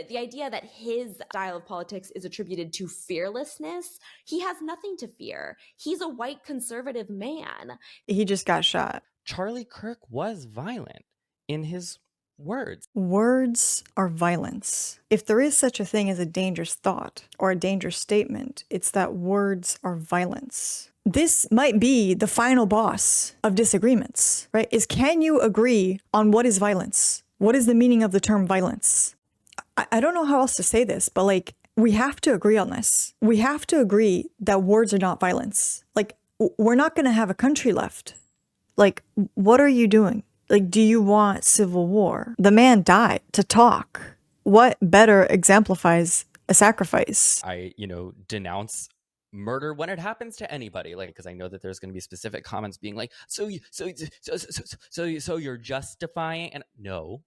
the idea that his style of politics is attributed to fearlessness, he has nothing to fear. He's a white conservative man. He just got shot. Charlie Kirk was violent in his words. Words are violence. If there is such a thing as a dangerous thought or a dangerous statement, it's that words are violence. This might be the final boss of disagreements, right? Is can you agree on what is violence? What is the meaning of the term violence? I don't know how else to say this, but like, we have to agree on this. We have to agree that words are not violence. Like, we're not going to have a country left. Like, what are you doing? Like, do you want civil war? The man died to talk. What better exemplifies a sacrifice? I, denounce murder when it happens to anybody, like, because I know that there's going to be specific comments being like, so you're justifying, and no.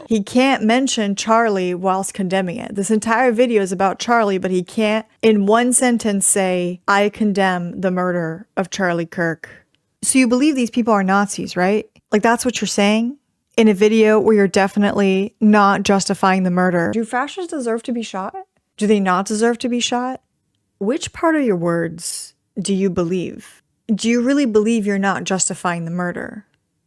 He can't mention Charlie whilst condemning it. This entire video is about Charlie, but he can't in one sentence say, I condemn the murder of Charlie Kirk. So you believe these people are Nazis, right? Like, that's what you're saying in a video where you're definitely not justifying the murder. Do fascists deserve to be shot? Do they not deserve to be shot? Which part of your words do you believe? Do you really believe you're not justifying the murder?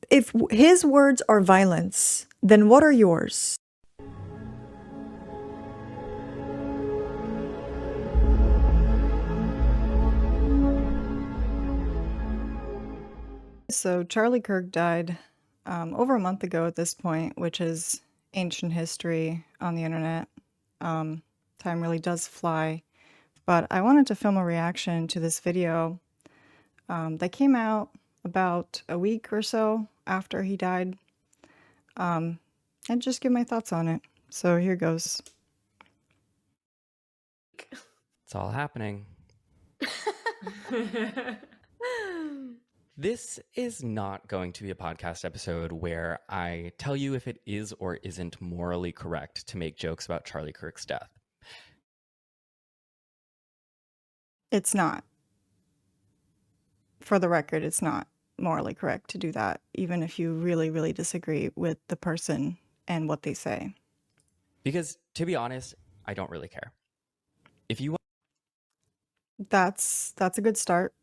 If his words are violence, then what are yours? So Charlie Kirk died over a month ago at this point, which is ancient history on the internet. Time really does fly. But I wanted to film a reaction to this video that came out about a week or so after he died, and just give my thoughts on it. So here goes. It's all happening. This is not going to be a podcast episode where I tell you if it is or isn't morally correct to make jokes about Charlie Kirk's death. It's not. For the record, it's not morally correct to do that, even if you really, really disagree with the person and what they say. Because, to be honest, I don't really care. If you That's a good start.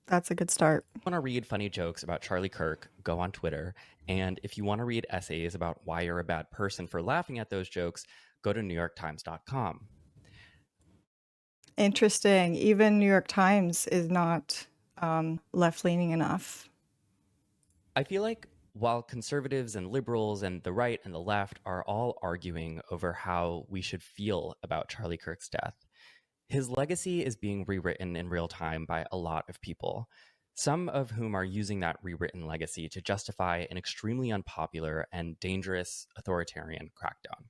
That's a good start. want to read funny jokes about Charlie Kirk, go on Twitter. And if you want to read essays about why you're a bad person for laughing at those jokes, go to NewYorkTimes.com. Interesting. Even New York Times is not left-leaning enough. I feel like while conservatives and liberals and the right and the left are all arguing over how we should feel about Charlie Kirk's death, his legacy is being rewritten in real time by a lot of people, some of whom are using that rewritten legacy to justify an extremely unpopular and dangerous authoritarian crackdown.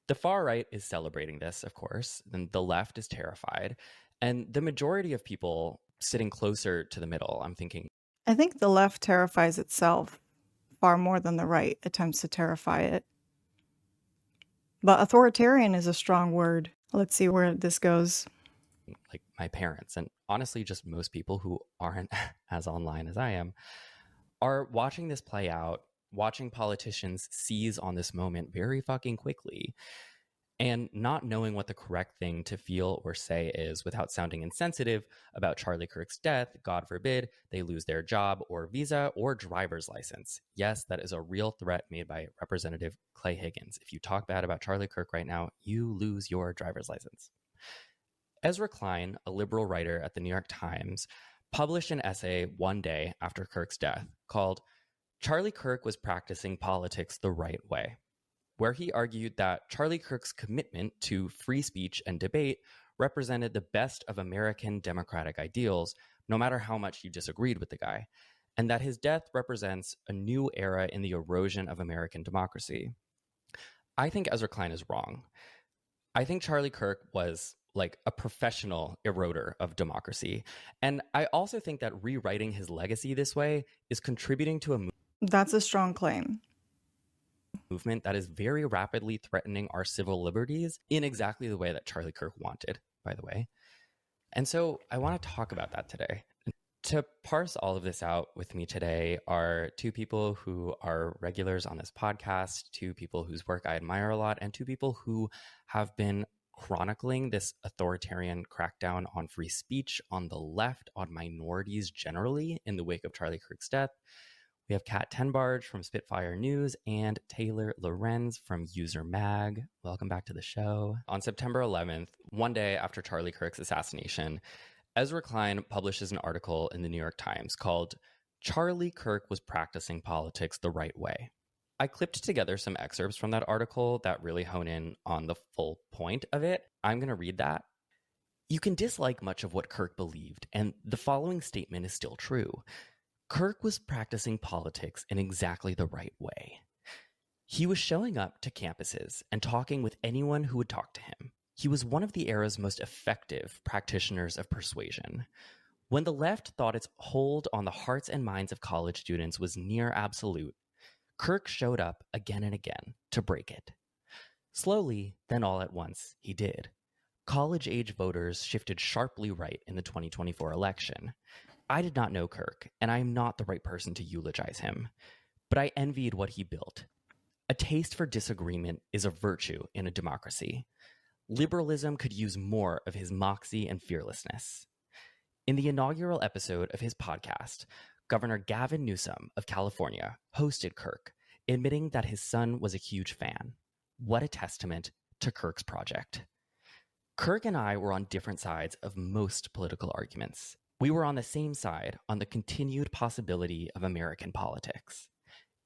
The far right is celebrating this, of course, and the left is terrified, and the majority of people sitting closer to the middle, I'm thinking, I think the left terrifies itself far more than the right attempts to terrify it. But authoritarian is a strong word. Let's see where this goes. like my parents, and honestly just most people who aren't as online as I am, are watching this play out, watching politicians seize on this moment very fucking quickly, and not knowing what the correct thing to feel or say is without sounding insensitive about Charlie Kirk's death. God forbid they lose their job or visa or driver's license. Yes, that is a real threat made by Representative Clay Higgins. If you talk bad about Charlie Kirk right now, you lose your driver's license. Ezra Klein, a liberal writer at the New York Times, published an essay one day after Kirk's death called "Charlie Kirk Was Practicing Politics the Right Way," where he argued that Charlie Kirk's commitment to free speech and debate represented the best of American democratic ideals, no matter how much you disagreed with the guy, and that his death represents a new era in the erosion of American democracy. I think Ezra Klein is wrong. I think Charlie Kirk was like a professional eroder of democracy. And I also think that rewriting his legacy this way is contributing to a That's a strong claim. movement that is very rapidly threatening our civil liberties in exactly the way that Charlie Kirk wanted, by the way. And so I want to talk about that today. To parse all of this out with me today are two people who are regulars on this podcast, two people whose work I admire a lot, and two people who have been chronicling this authoritarian crackdown on free speech on the left, on minorities generally, in the wake of Charlie Kirk's death. We have Kat Tenbarge from Spitfire News and Taylor Lorenz from User Mag. Welcome back to the show. On September 11th, one day after Charlie Kirk's assassination, Ezra Klein publishes an article in the New York Times called "Charlie Kirk Was Practicing Politics the Right Way." I clipped together some excerpts from that article that really hone in on the full point of it. I'm going to read that. You can dislike much of what Kirk believed, and the following statement is still true. Kirk was practicing politics in exactly the right way. He was showing up to campuses and talking with anyone who would talk to him. He was one of the era's most effective practitioners of persuasion. When the left thought its hold on the hearts and minds of college students was near absolute, Kirk showed up again and again to break it. Slowly, then all at once, he did. College-age voters shifted sharply right in the 2024 election. I did not know Kirk, and I am not the right person to eulogize him, but I envied what he built. A taste for disagreement is a virtue in a democracy. Liberalism could use more of his moxie and fearlessness. In the inaugural episode of his podcast, Governor Gavin Newsom of California hosted Kirk, admitting that his son was a huge fan. What a testament to Kirk's project. Kirk and I were on different sides of most political arguments. We were on the same side on the continued possibility of American politics.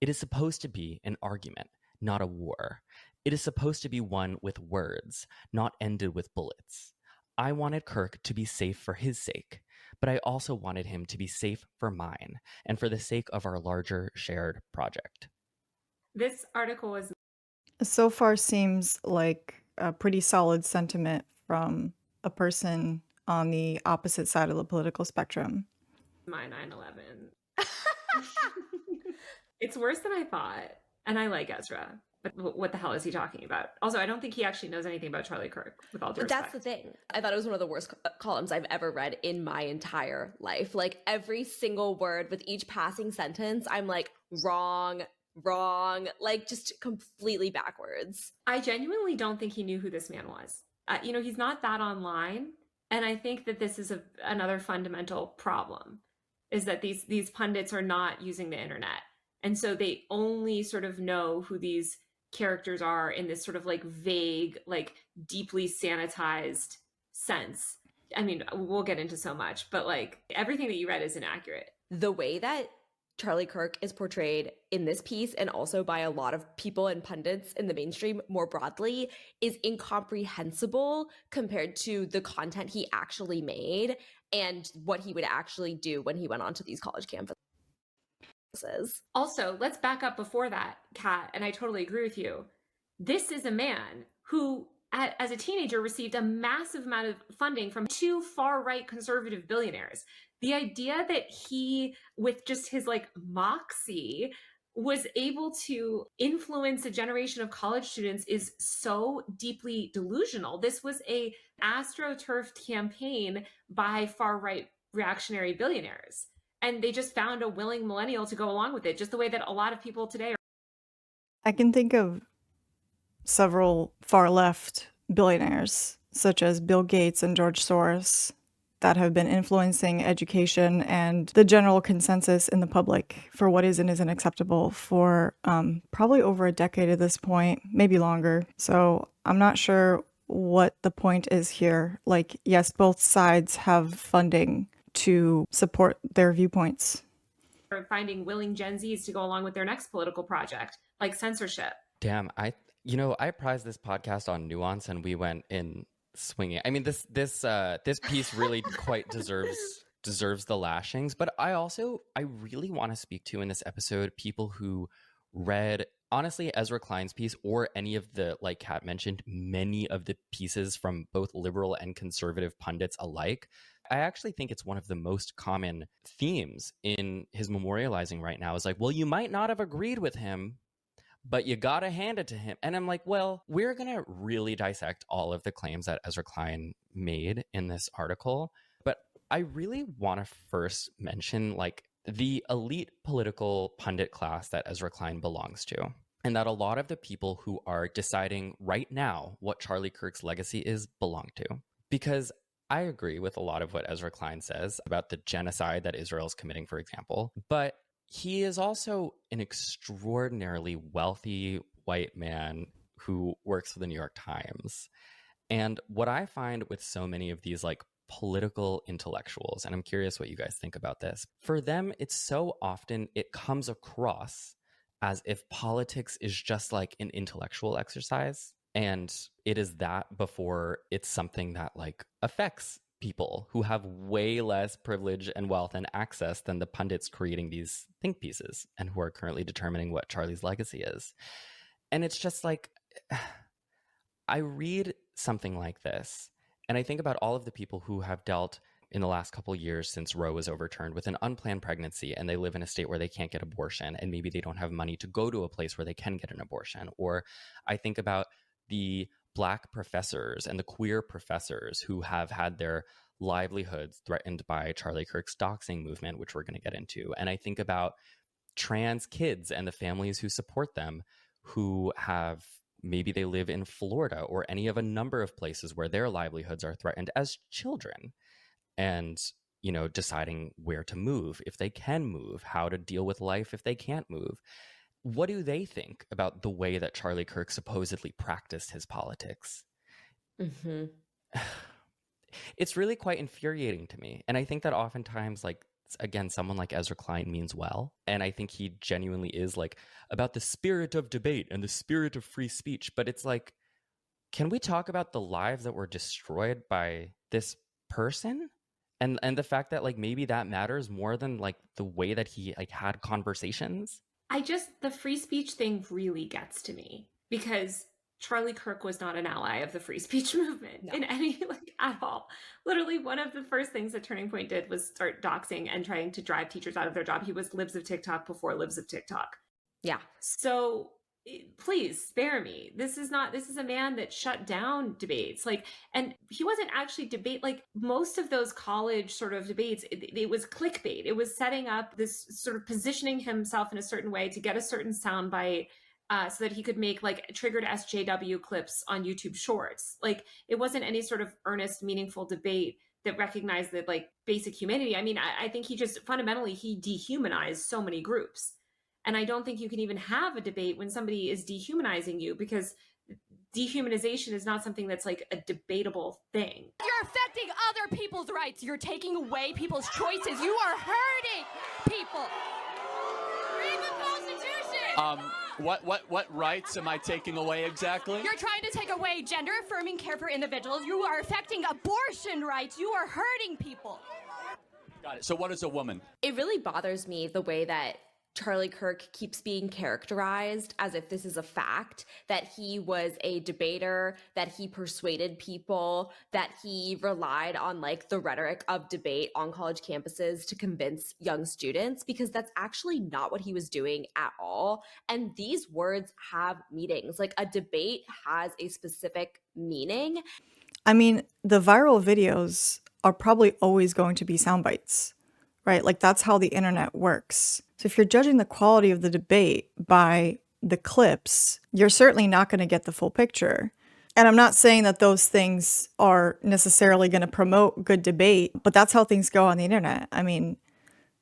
It is supposed to be an argument, not a war. It is supposed to be one with words, not ended with bullets. I wanted Kirk to be safe for his sake, but I also wanted him to be safe for mine and for the sake of our larger shared project. This article was So far seems like a pretty solid sentiment from a person on the opposite side of the political spectrum. my 9/11. It's worse than I thought. And I like Ezra. But what the hell is he talking about? Also, I don't think he actually knows anything about Charlie Kirk, with all due But respect. that's the thing. I thought it was one of the worst columns I've ever read in my entire life. Like every single word with each passing sentence, I'm like, wrong, like just completely backwards. I genuinely don't think he knew who this man was. He's not that online. And I think that this is another fundamental problem, is that these pundits are not using the internet. And so they only sort of know who these characters are in this sort of like vague, like deeply sanitized sense. I mean, we'll get into so much, but like everything that you read is inaccurate. The way that Charlie Kirk is portrayed in this piece and also by a lot of people and pundits in the mainstream more broadly is incomprehensible compared to the content he actually made and what he would actually do when he went onto these college campuses. Also, let's back up before that, Kat, and I totally agree with you. This is a man who, as a teenager, received a massive amount of funding from two far-right conservative billionaires. The idea that he, with just his like moxie, was able to influence a generation of college students is so deeply delusional. This was a astroturfed campaign by far-right reactionary billionaires. And they just found a willing millennial to go along with it, just the way that a lot of people today are. I can think of several far left billionaires, such as Bill Gates and George Soros, that have been influencing education and the general consensus in the public for what is and isn't acceptable for probably over a decade at this point, maybe longer. So I'm not sure what the point is here. Like, yes, both sides have funding to support their viewpoints. Finding willing Gen Zs to go along with their next political project, like censorship. Damn, I prized this podcast on nuance, and we went in swinging. I mean, this piece really quite deserves the lashings. But I really want to speak to in this episode people who read, honestly, Ezra Klein's piece, or any of the, like Kat mentioned, many of the pieces from both liberal and conservative pundits alike. I actually think it's one of the most common themes in his memorializing right now is like, well, you might not have agreed with him, but you got to hand it to him. And I'm like, well, we're going to really dissect all of the claims that Ezra Klein made in this article. But I really want to first mention like the elite political pundit class that Ezra Klein belongs to, and that a lot of the people who are deciding right now what Charlie Kirk's legacy is belong to. Because I agree with a lot of what Ezra Klein says about the genocide that Israel is committing, for example, but he is also an extraordinarily wealthy white man who works for the New York Times. And what I find with so many of these like political intellectuals, and I'm curious what you guys think about this, for them, it's so often it comes across as if politics is just like an intellectual exercise. And it is that before it's something that like affects people who have way less privilege and wealth and access than the pundits creating these think pieces and who are currently determining what Charlie's legacy is. And it's just like, I read something like this, and I think about all of the people who have dealt in the last couple of years since Roe was overturned with an unplanned pregnancy, and they live in a state where they can't get abortion, and maybe they don't have money to go to a place where they can get an abortion. Or I think about the Black professors and the queer professors who have had their livelihoods threatened by Charlie Kirk's doxing movement, which we're going to get into. And I think about trans kids and the families who support them, who have maybe they live in Florida or any of a number of places where their livelihoods are threatened as children, and, you know, deciding where to move, if they can move, how to deal with life if they can't move. What do they think about the way that Charlie Kirk supposedly practiced his politics? Mm-hmm. It's really quite infuriating to me. And I think that oftentimes, like, again, someone like Ezra Klein means well. And I think he genuinely is like about the spirit of debate and the spirit of free speech. But it's like, can we talk about the lives that were destroyed by this person? And the fact that like maybe that matters more than like the way that he like had conversations. The free speech thing really gets to me, because Charlie Kirk was not an ally of the free speech movement in any, like, at all. Literally, one of the first things that Turning Point did was start doxing and trying to drive teachers out of their job. He was libs of TikTok before libs of TikTok. Yeah. So please spare me. This is a man that shut down debates. Like, and he wasn't actually like most of those college sort of debates, it was clickbait. It was setting up this sort of positioning himself in a certain way to get a certain soundbite, so that he could make like triggered SJW clips on YouTube Shorts. Like, it wasn't any sort of earnest, meaningful debate that recognized the like basic humanity. I mean, I think he just fundamentally, he dehumanized so many groups. And I don't think you can even have a debate when somebody is dehumanizing you, because dehumanization is not something that's like a debatable thing. You're affecting other people's rights. You're taking away people's choices. You are hurting people. Read the Constitution. What rights am I taking away exactly? You're trying to take away gender-affirming care for individuals. You are affecting abortion rights. You are hurting people. Got it. So what is a woman? It really bothers me the way that Charlie Kirk keeps being characterized as if this is a fact, that he was a debater, that he persuaded people, that he relied on like the rhetoric of debate on college campuses to convince young students, because that's actually not what he was doing at all. And these words have meanings. Like, a debate has a specific meaning. I mean, the viral videos are probably always going to be sound bites, right? Like, that's how the internet works. So if you're judging the quality of the debate by the clips, you're certainly not going to get the full picture. And I'm not saying that those things are necessarily going to promote good debate, but that's how things go on the internet. I mean,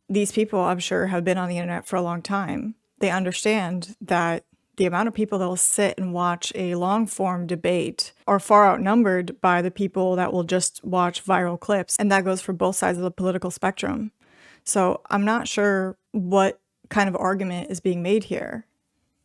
these people, I'm sure, have been on the internet for a long time. They understand that the amount of people that will sit and watch a long-form debate are far outnumbered by the people that will just watch viral clips. And that goes for both sides of the political spectrum. So I'm not sure what kind of argument is being made here.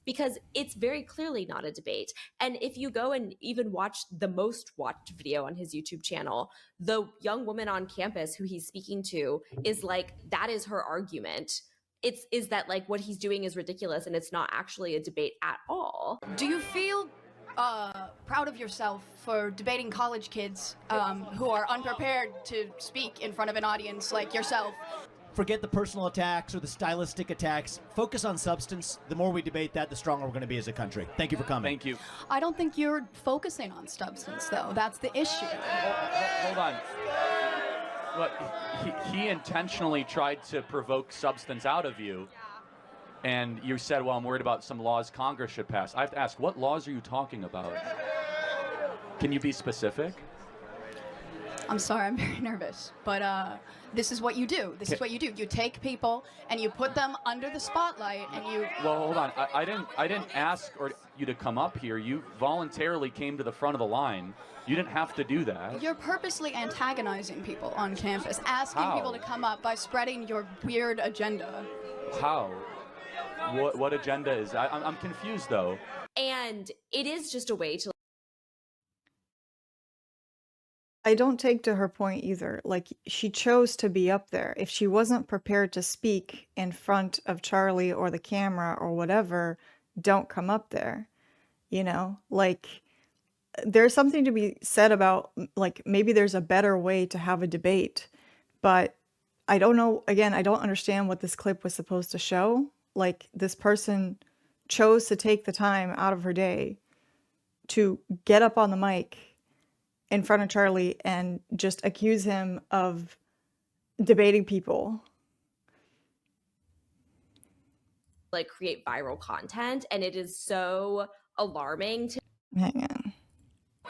Because it's very clearly not a debate. And if you go and even watch the most watched video on his YouTube channel, the young woman on campus who he's speaking to is like, that is her argument. Is that like what he's doing is ridiculous and it's not actually a debate at all. Do you feel proud of yourself for debating college kids who are unprepared to speak in front of an audience like yourself? Forget the personal attacks or the stylistic attacks. Focus on substance. The more we debate that, the stronger we're going to be as a country. Thank you for coming. Thank you. I don't think you're focusing on substance, though. That's the issue. Hold on. he intentionally tried to provoke substance out of you. And you said, well, I'm worried about some laws Congress should pass. I have to ask, what laws are you talking about? Can you be specific? I'm sorry, I'm very nervous. But this is what you do. This is what you do. You take people and you put them under the spotlight and you... Well, hold on. I didn't ask you to come up here. You voluntarily came to the front of the line. You didn't have to do that. You're purposely antagonizing people on campus, asking How? people to come up by spreading your weird agenda. How? What agenda is that? I'm confused, though. And it is just a way to I don't take to her point either. Like, she chose to be up there. If she wasn't prepared to speak in front of Charlie or the camera or whatever, don't come up there. You know, like, there's something to be said about, like, maybe there's a better way to have a debate, but I don't know. Again, I don't understand what this clip was supposed to show. Like, this person chose to take the time out of her day to get up on the mic in front of Charlie and just accuse him of debating people. like create viral content, and it is so alarming to Hang on.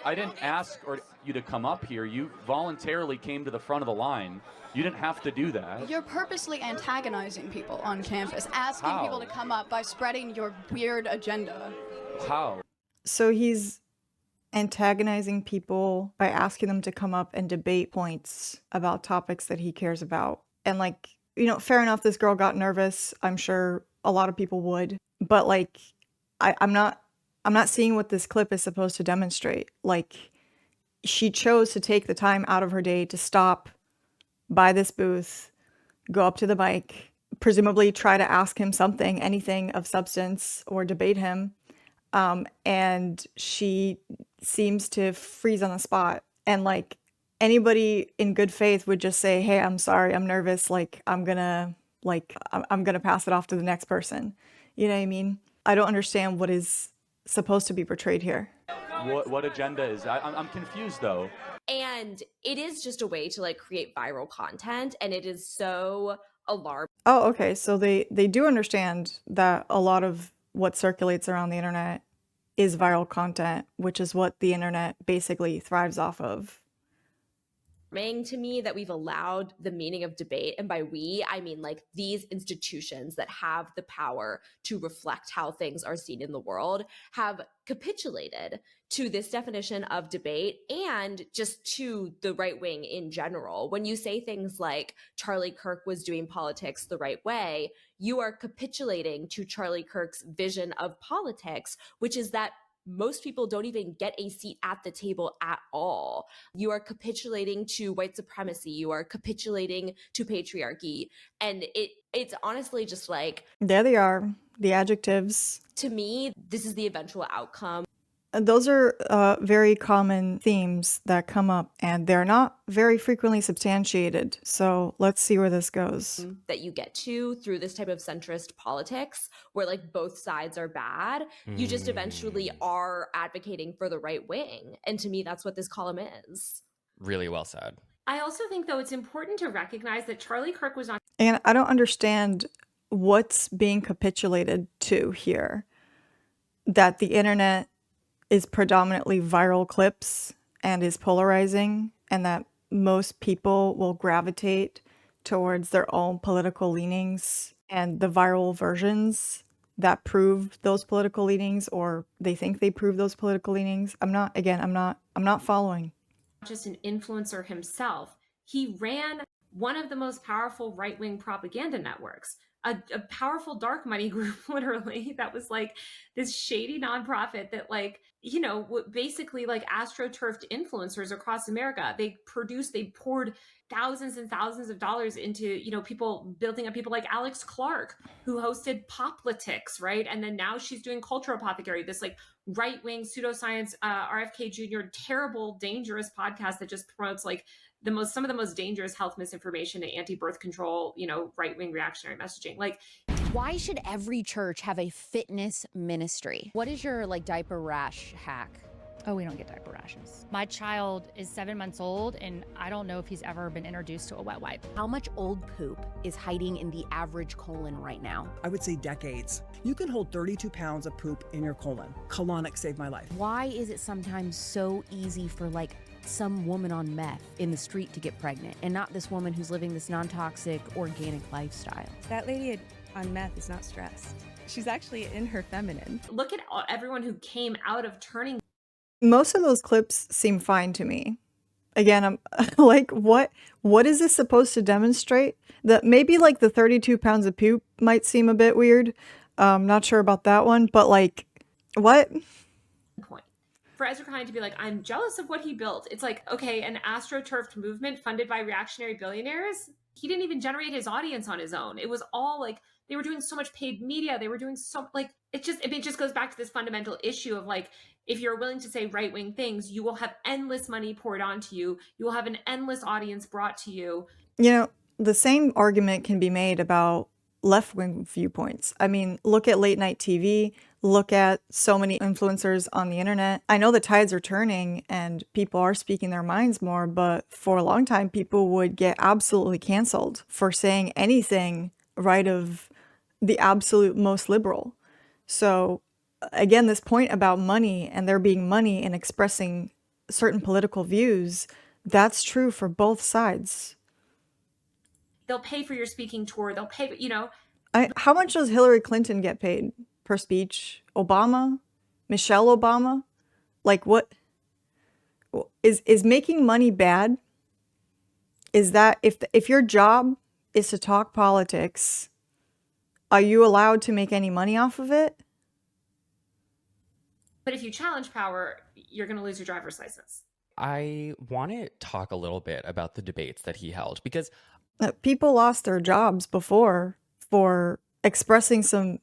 I didn't ask you to come up here. You voluntarily came to the front of the line. You didn't have to do that. You're purposely antagonizing people on campus, asking How? people to come up by spreading your weird agenda. How? So he's antagonizing people by asking them to come up and debate points about topics that he cares about. And like, you know, fair enough, this girl got nervous. I'm sure a lot of people would. But like, I'm not seeing what this clip is supposed to demonstrate. Like, she chose to take the time out of her day to stop by this booth, go up to the mic, presumably try to ask him something, anything of substance, or debate him. And she seems to freeze on the spot. And like, anybody in good faith would just say, hey, I'm sorry, I'm nervous. Like, I'm gonna pass it off to the next person. You know what I mean? I don't understand what is supposed to be portrayed here. What agenda is that? I'm confused, though. and it is just a way to like create viral content, and it is so alarming. Oh, okay. So they do understand that a lot of what circulates around the internet is viral content, which is what the internet basically thrives off of. To me that we've allowed the meaning of debate, and by we I mean like these institutions that have the power to reflect how things are seen in the world, have capitulated to this definition of debate and just to the right wing in general. When you say things like Charlie Kirk was doing politics the right way, you are capitulating to Charlie Kirk's vision of politics, which is that most people don't even get a seat at the table at all. You are capitulating to white supremacy. You are capitulating to patriarchy. And it's honestly just like, There they are, the adjectives. to me, this is the eventual outcome. And those are very common themes that come up, and they're not very frequently substantiated. So let's see where this goes. That you get to through this type of centrist politics where like both sides are bad. You just eventually are advocating for the right wing. And to me, that's what this column is. Really well said. I also think, though, it's important to recognize that Charlie Kirk was not And I don't understand what's being capitulated to here. That the internet is predominantly viral clips and is polarizing, and that most people will gravitate towards their own political leanings and the viral versions that prove those political leanings, or they think they prove those political leanings. I'm not following. just an influencer himself. He ran one of the most powerful right-wing propaganda networks, a powerful dark money group, literally, that was like this shady nonprofit that, like, you know, basically like astroturfed influencers across America. They poured thousands and thousands of dollars into, you know, people building up people like Alex Clark, who hosted Poplitics, right? And then now she's doing Culture Apothecary, this like right-wing pseudoscience, RFK Jr., terrible, dangerous podcast that just promotes like some of the most dangerous health misinformation and anti-birth control, you know, right-wing reactionary messaging. Like, Why should every church have a fitness ministry? What is your like diaper rash hack? Oh, we don't get diaper rashes. My child is 7 months old, and I don't know if he's ever been introduced to a wet wipe. How much old poop is hiding in the average colon right now? I would say decades. You can hold 32 pounds of poop in your colon. Colonic saved my life. Why is it sometimes so easy for like some woman on meth in the street to get pregnant and not this woman who's living this non-toxic organic lifestyle? That lady on meth is not stressed. She's actually in her feminine. Look at everyone who came out of turning. Most of those clips seem fine to me. Again, I'm like, what is this supposed to demonstrate? That maybe like the 32 pounds of poop might seem a bit weird. Not sure about that one, but like, what? Point. For Ezra Klein to be like, I'm jealous of what he built. It's like, okay, an astroturfed movement funded by reactionary billionaires. He didn't even generate his audience on his own. It was all like, they were doing so much paid media. They were doing so like, it just goes back to this fundamental issue of like, if you're willing to say right-wing things, you will have endless money poured onto you. You will have an endless audience brought to you. You know, the same argument can be made about left-wing viewpoints. I mean, look at late night TV, look at so many influencers on the internet. I know the tides are turning and people are speaking their minds more, but for a long time, people would get absolutely canceled for saying anything right of the absolute most liberal. So again, this point about money and there being money in expressing certain political views, that's true for both sides. They'll pay for your speaking tour. They'll pay, you know. How much does Hillary Clinton get paid per speech? Obama? Michelle Obama? Like what? Is making money bad? Is that, if your job is to talk politics, are you allowed to make any money off of it? But if you challenge power, you're going to lose your driver's license. I want to talk a little bit about the debates that he held because people lost their jobs before for expressing some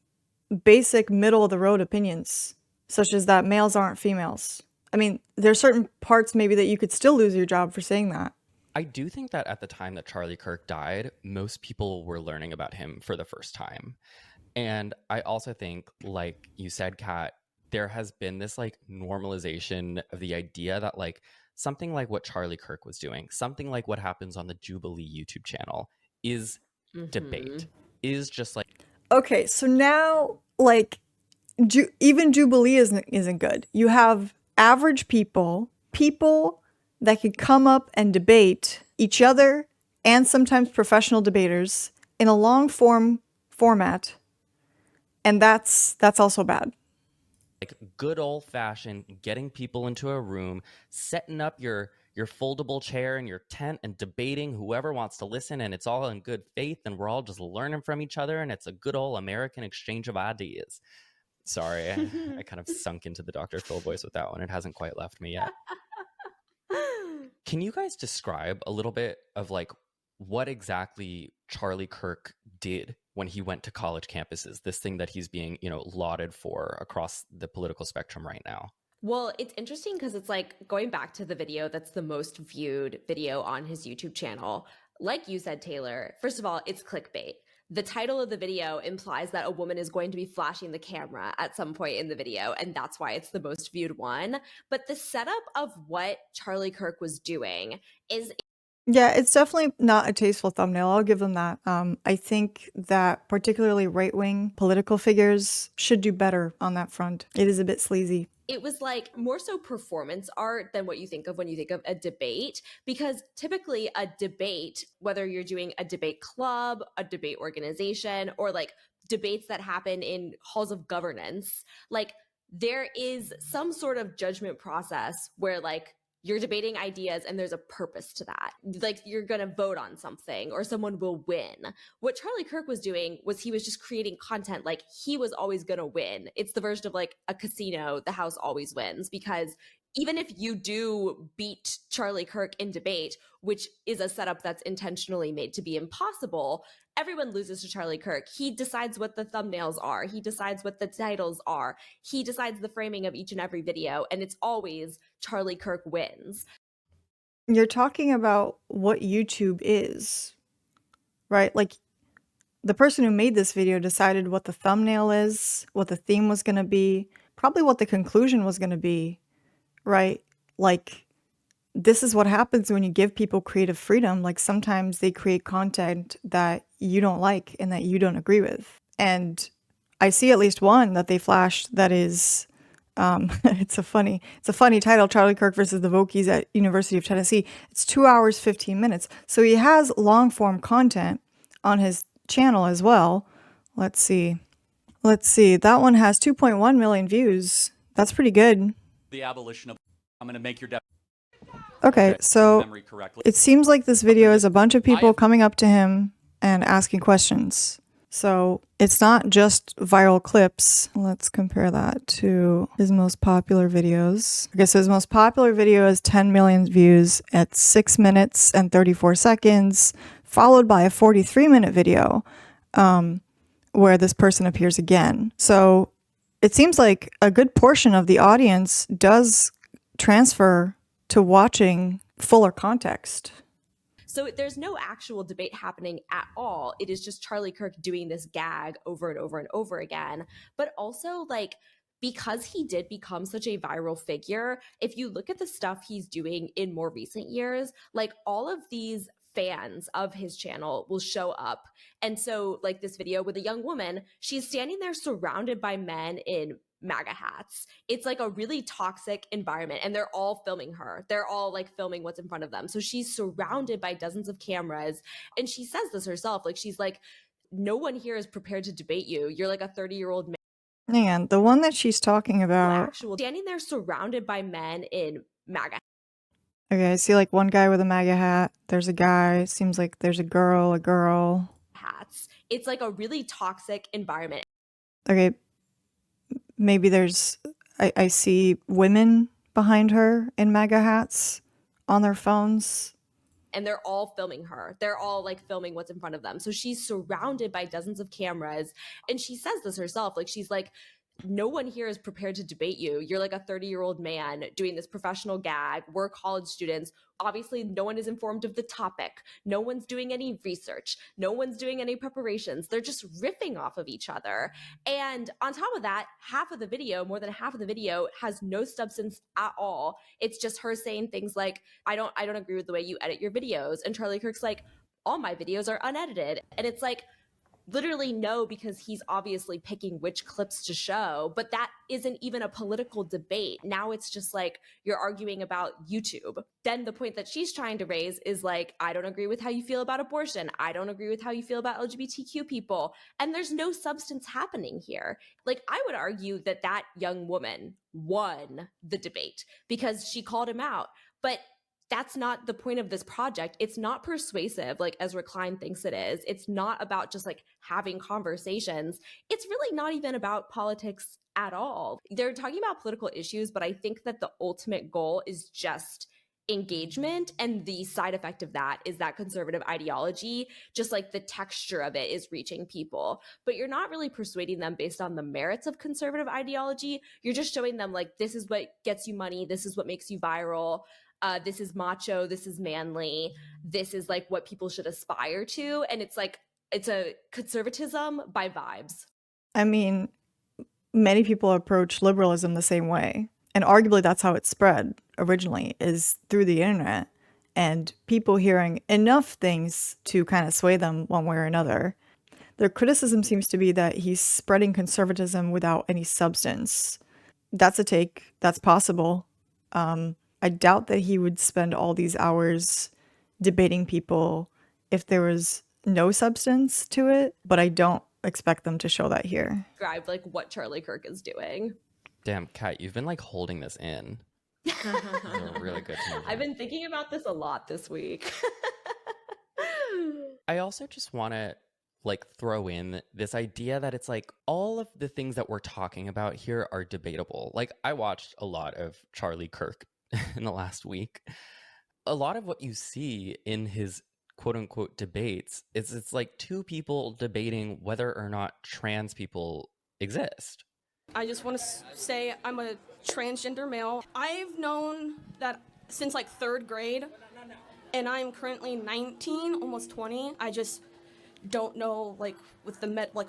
basic middle of the road opinions, such as that males aren't females. I mean, there's certain parts maybe that you could still lose your job for saying that. I do think that at the time that Charlie Kirk died, most people were learning about him for the first time. And I also think, like you said, Kat, there has been this like normalization of the idea that like something like what Charlie Kirk was doing, something like what happens on the Jubilee YouTube channel is debate, is just like. Okay, so now like even Jubilee isn't good. You have average people that could come up and debate each other and sometimes professional debaters in a long format. And that's also bad. Like good old fashioned getting people into a room, setting up your foldable chair and your tent and debating whoever wants to listen, and it's all in good faith and we're all just learning from each other and it's a good old American exchange of ideas. Sorry, I kind of sunk into the Dr. Phil voice with that one. It hasn't quite left me yet. Can you guys describe a little bit of like what exactly Charlie Kirk did when he went to college campuses, this thing that he's being, lauded for across the political spectrum right now? Well, it's interesting because it's like going back to the video that's the most viewed video on his YouTube channel. Like you said, Taylor, first of all, it's clickbait. The title of the video implies that a woman is going to be flashing the camera at some point in the video, and that's why it's the most viewed one. But the setup of what Charlie Kirk was doing is... Yeah, it's definitely not a tasteful thumbnail. I'll give them that. I think that particularly right-wing political figures should do better on that front. It is a bit sleazy. It was like more so performance art than what you think of when you think of a debate, because typically a debate, whether you're doing a debate club, a debate organization, or like debates that happen in halls of governance, like there is some sort of judgment process where like you're debating ideas and there's a purpose to that. Like you're going to vote on something or someone will win. What Charlie Kirk was doing was he was just creating content like he was always going to win. It's the version of like a casino, the house always wins, because even if you do beat Charlie Kirk in debate, which is a setup that's intentionally made to be impossible, everyone loses to Charlie Kirk. He decides what the thumbnails are. He decides what the titles are. He decides the framing of each and every video, and it's always Charlie Kirk wins. You're talking about what YouTube is, right? Like the person who made this video decided what the thumbnail is, what the theme was going to be, probably what the conclusion was going to be. right? Like, this is what happens when you give people creative freedom. Like, sometimes they create content that you don't like and that you don't agree with. And I see at least one that they flashed that is, it's a funny title, Charlie Kirk versus the Vokies at University of Tennessee. It's 2 hours, 15 minutes. So he has long form content on his channel as well. Let's see. That one has 2.1 million views. That's pretty good. The abolition of, I'm going to make your Okay, so memory correctly. it seems like this video is a bunch of people coming up to him and asking questions. So it's not just viral clips. Let's compare that to his most popular videos. Okay, so his most popular video has 10 million views at 6 minutes and 34 seconds, followed by a 43-minute video where this person appears again. So it seems like a good portion of the audience does transfer to watching fuller context. So there's no actual debate happening at all. It is just Charlie Kirk doing this gag over and over and over again. But also, like, because he did become such a viral figure, if you look at the stuff he's doing in more recent years, like, all of these fans of his channel will show up. And so, like, this video with a young woman, she's standing there surrounded by men in MAGA hats. It's like a really toxic environment, and they're all filming her. They're all like filming what's in front of them. So she's surrounded by dozens of cameras, and she says this herself. Like, she's like, no one here is prepared to debate you. You're like a 30-year-old man. Man, the one that she's talking about. Standing there surrounded by men in MAGA. Okay, I see like one guy with a MAGA hat. There's a guy. Seems like there's a girl. Hats. It's like a really toxic environment. Okay. Maybe there's, I see women behind her in MAGA hats on their phones. And they're all filming her. They're all like filming what's in front of them. So she's surrounded by dozens of cameras. And she says this herself. Like, she's like, no one here is prepared to debate you. You're like a 30-year-old man doing this professional gag. We're college students. Obviously, no one is informed of the topic. No one's doing any research. No one's doing any preparations. They're just riffing off of each other. And on top of that, more than half of the video has no substance at all. It's just her saying things like, I don't agree with the way you edit your videos. And Charlie Kirk's like, all my videos are unedited. And it's like, literally no, because he's obviously picking which clips to show, but that isn't even a political debate. Now it's just like you're arguing about YouTube. Then the point that she's trying to raise is like, I don't agree with how you feel about abortion. I don't agree with how you feel about LGBTQ people. And there's no substance happening here. Like, I would argue that that young woman won the debate because she called him out. But that's not the point of this project. It's not persuasive, like Ezra Klein thinks it is. It's not about just like having conversations. It's really not even about politics at all. They're talking about political issues, but I think that the ultimate goal is just engagement, and the side effect of that is that conservative ideology, just like the texture of it, is reaching people. But you're not really persuading them based on the merits of conservative ideology. You're just showing them like, this is what gets you money, this is what makes you viral. This is macho, this is manly, this is like what people should aspire to. And it's like, it's a conservatism by vibes. I mean, many people approach liberalism the same way. And arguably that's how it spread originally, is through the internet and people hearing enough things to kind of sway them one way or another. Their criticism seems to be that he's spreading conservatism without any substance. That's a take. That's possible. I doubt that he would spend all these hours debating people if there was no substance to it, but I don't expect them to show that here. Describe like what Charlie Kirk is doing. Damn, Kat, you've been like holding this in. Really good. I've been thinking about this a lot this week. I also just want to like throw in this idea that it's like all of the things that we're talking about here are debatable. Like, I watched a lot of Charlie Kirk in the last week. A lot of what you see in his quote unquote debates is it's like two people debating whether or not trans people exist. I just want to say I'm a transgender male. I've known that since like 3rd grade, and I'm currently 19, almost 20. I just don't know, like, with the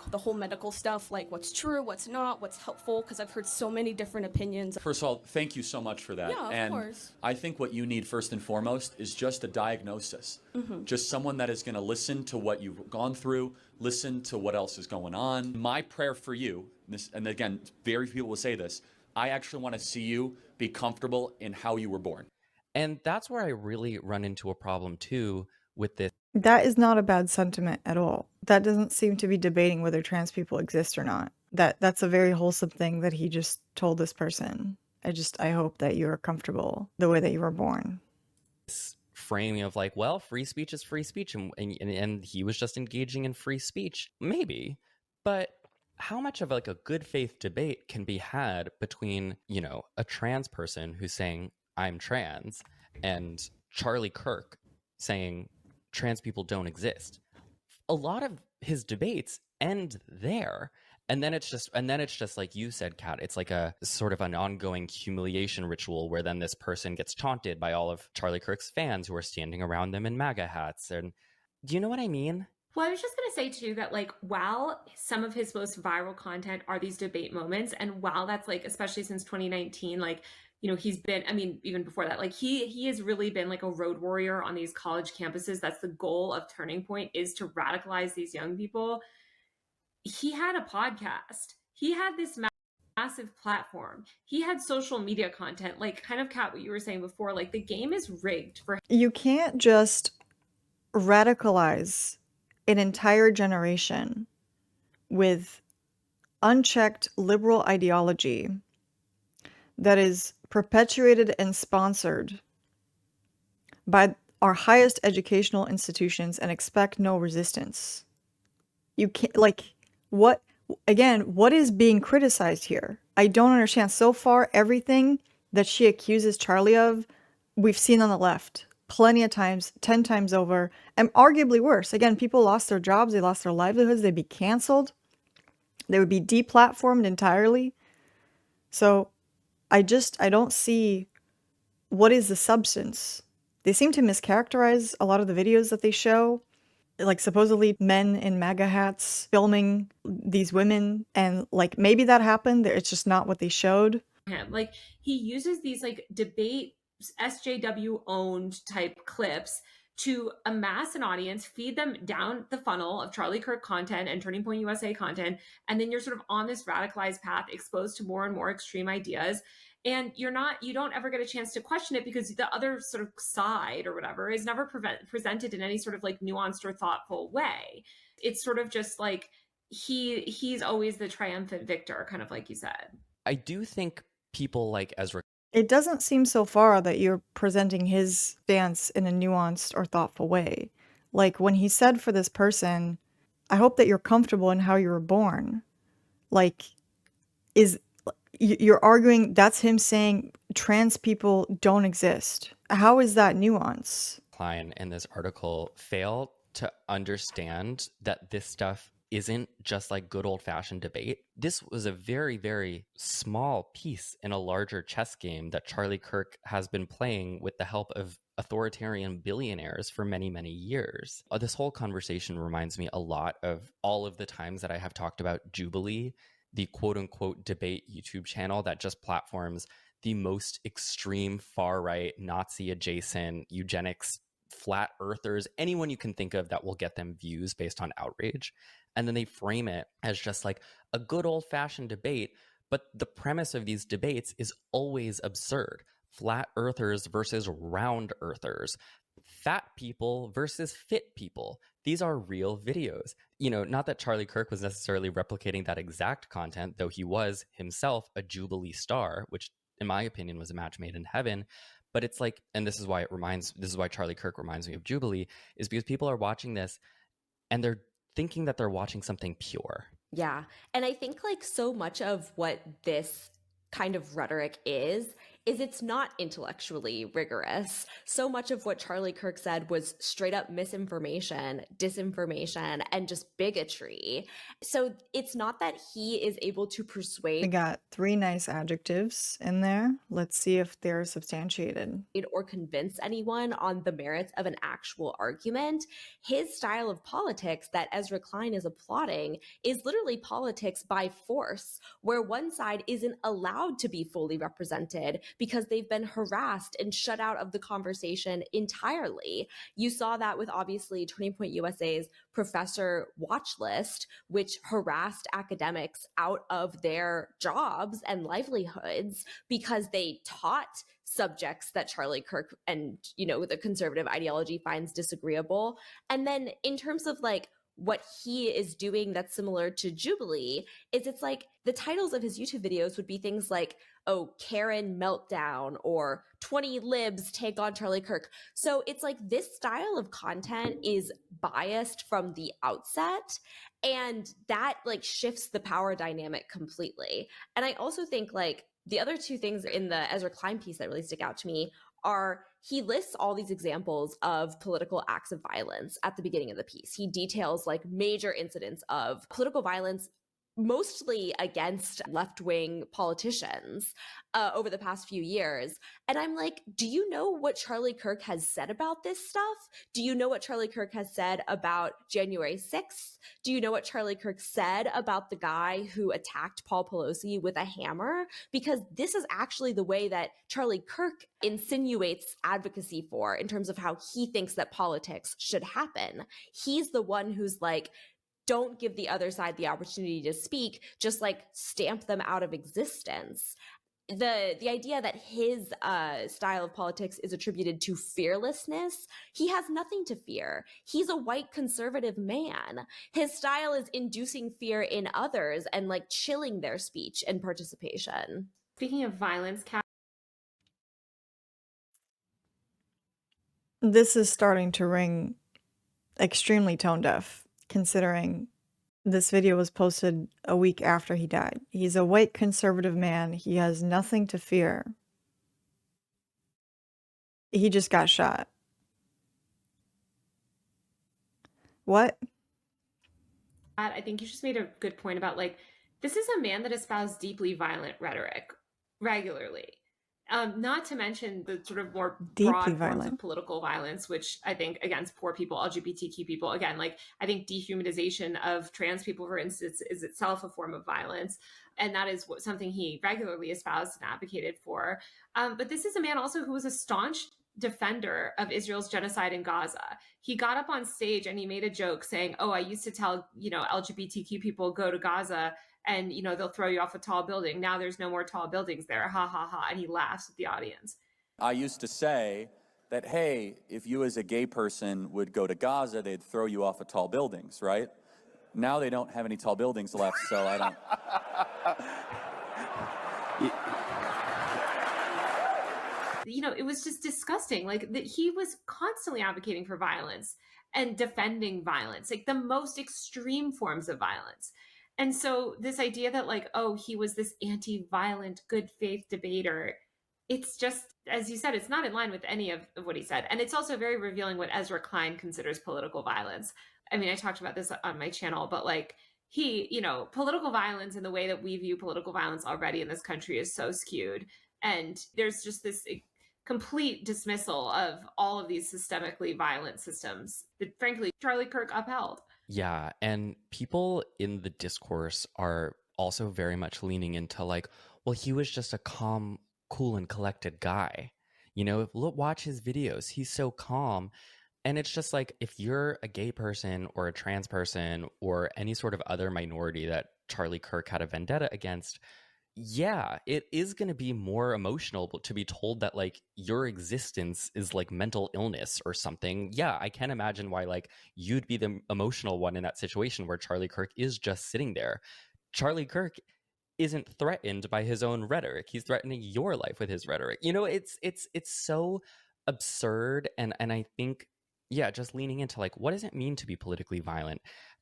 the whole medical stuff, like what's true, what's not, what's helpful, because I've heard so many different opinions. First of all, thank you so much for that. Yeah, of and course. I think what you need first and foremost is just a diagnosis. Just someone that is going to listen to what you've gone through, listen to what else is going on. My prayer for you, and again, very few people will say this, I actually want to see you be comfortable in how you were born. And that's where I really run into a problem too with this. That is not a bad sentiment at all. That doesn't seem to be debating whether trans people exist or not. That's a very wholesome thing that he just told this person. I hope that you are comfortable the way that you were born. This framing of like, well, free speech is free speech, and he was just engaging in free speech. Maybe, but how much of like a good faith debate can be had between, you know, a trans person who's saying I'm trans and Charlie Kirk saying trans people don't exist? A lot of his debates end there. And then it's just like you said, Kat, it's like a sort of an ongoing humiliation ritual where then this person gets taunted by all of Charlie Kirk's fans who are standing around them in MAGA hats. And do you know what I mean? Well, I was just going to say too that like while some of his most viral content are these debate moments, and while that's like, especially since 2019, like, you know, he's been, I mean, even before that, like he has really been like a road warrior on these college campuses. That's the goal of Turning Point, is to radicalize these young people. He had a podcast. He had this massive platform. He had social media content, like kind of, Kat, what you were saying before, like the game is rigged for him. You can't just radicalize an entire generation with unchecked liberal ideology that is perpetuated and sponsored by our highest educational institutions and expect no resistance. You can't, like, what is being criticized here? I don't understand. So far, everything that she accuses Charlie of, we've seen on the left plenty of times, 10 times over, and arguably worse. Again, people lost their jobs, they lost their livelihoods, they'd be canceled, they would be deplatformed entirely. So I don't see what is the substance. They seem to mischaracterize a lot of the videos that they show, like supposedly men in MAGA hats filming these women, and like maybe that happened, it's just not what they showed. Like he uses these like debate SJW owned type clips to amass an audience, feed them down the funnel of Charlie Kirk content and Turning Point USA content, and then you're sort of on this radicalized path, exposed to more and more extreme ideas, and you don't ever get a chance to question it because the other sort of side or whatever is never presented in any sort of like nuanced or thoughtful way. It's sort of just like he's always the triumphant victor, kind of like you said. I do think people like Ezra. It doesn't seem so far that you're presenting his stance in a nuanced or thoughtful way. Like when he said for this person, I hope that you're comfortable in how you were born. Like, you're arguing that's him saying trans people don't exist. How is that nuance? Klein in this article fail to understand that this stuff isn't just like good old-fashioned debate. This was a very, very small piece in a larger chess game that Charlie Kirk has been playing with the help of authoritarian billionaires for many, many years. This whole conversation reminds me a lot of all of the times that I have talked about Jubilee, the quote-unquote debate YouTube channel that just platforms the most extreme far-right, Nazi-adjacent, eugenics, flat earthers, anyone you can think of that will get them views based on outrage. And then they frame it as just like a good old-fashioned debate. But the premise of these debates is always absurd. Flat earthers versus round earthers. Fat people versus fit people. These are real videos. You know, not that Charlie Kirk was necessarily replicating that exact content, though he was himself a Jubilee star, which in my opinion was a match made in heaven. But it's like, and this is why Charlie Kirk reminds me of Jubilee, is because people are watching this and they're thinking that they're watching something pure. Yeah. And I think like so much of what this kind of rhetoric is is it's not intellectually rigorous. So much of what Charlie Kirk said was straight up misinformation, disinformation, and just bigotry. So it's not that he is able to persuade. We got 3 nice adjectives in there. Let's see if they're substantiated. Or convince anyone on the merits of an actual argument. His style of politics that Ezra Klein is applauding is literally politics by force, where one side isn't allowed to be fully represented because they've been harassed and shut out of the conversation entirely. You saw that with obviously Turning Point USA's professor watch list, which harassed academics out of their jobs and livelihoods because they taught subjects that Charlie Kirk and, the conservative ideology finds disagreeable. And then in terms of like what he is doing that's similar to Jubilee is it's like the titles of his YouTube videos would be things like, oh, Karen meltdown or 20 libs take on Charlie Kirk. So it's like this style of content is biased from the outset, and that like shifts the power dynamic completely. And I also think like the other 2 things in the Ezra Klein piece that really stick out to me are he lists all these examples of political acts of violence at the beginning of the piece. He details like major incidents of political violence, mostly against left-wing politicians over the past few years. And I'm like, do you know what Charlie Kirk has said about this stuff? Do you know what Charlie Kirk has said about January 6th? Do you know what Charlie Kirk said about the guy who attacked Paul Pelosi with a hammer? Because this is actually the way that Charlie Kirk insinuates advocacy for in terms of how he thinks that politics should happen. He's the one who's like, don't give the other side the opportunity to speak, just like stamp them out of existence. The idea that his style of politics is attributed to fearlessness, he has nothing to fear. He's a white conservative man. His style is inducing fear in others and like chilling their speech and participation. Speaking of violence, This is starting to ring extremely tone deaf, considering this video was posted a week after he died. He's a white conservative man. He has nothing to fear. He just got shot. What? I think you just made a good point about like, this is a man that espoused deeply violent rhetoric regularly. Not to mention the sort of more broad forms of political violence, which I think against poor people, LGBTQ people, again, like I think dehumanization of trans people, for instance, is itself a form of violence. And that is something he regularly espoused and advocated for. But this is a man also who was a staunch defender of Israel's genocide in Gaza. He got up on stage and he made a joke saying, oh, I used to tell, LGBTQ people go to Gaza and, they'll throw you off a tall building. Now there's no more tall buildings there. Ha, ha, ha. And he laughs at the audience. I used to say that, hey, if you as a gay person would go to Gaza, they'd throw you off of tall buildings, right? Now they don't have any tall buildings left, so I don't... It was just disgusting. Like that he was constantly advocating for violence and defending violence, like the most extreme forms of violence. And so this idea that like, oh, he was this anti-violent, good faith debater, it's just, as you said, it's not in line with any of what he said. And it's also very revealing what Ezra Klein considers political violence. I mean, I talked about this on my channel, but like political violence and the way that we view political violence already in this country is so skewed. And there's just this complete dismissal of all of these systemically violent systems that, frankly, Charlie Kirk upheld. Yeah, and people in the discourse are also very much leaning into like, well, he was just a calm, cool, and collected guy. Watch his videos. He's so calm. And it's just like, if you're a gay person or a trans person or any sort of other minority that Charlie Kirk had a vendetta against, yeah, it is going to be more emotional to be told that like your existence is like mental illness or something. Yeah, I can imagine why like you'd be the emotional one in that situation where Charlie Kirk is just sitting there. Charlie Kirk isn't threatened by his own rhetoric. He's threatening your life with his rhetoric. It's so absurd. And I think, yeah, just leaning into like, what does it mean to be politically violent?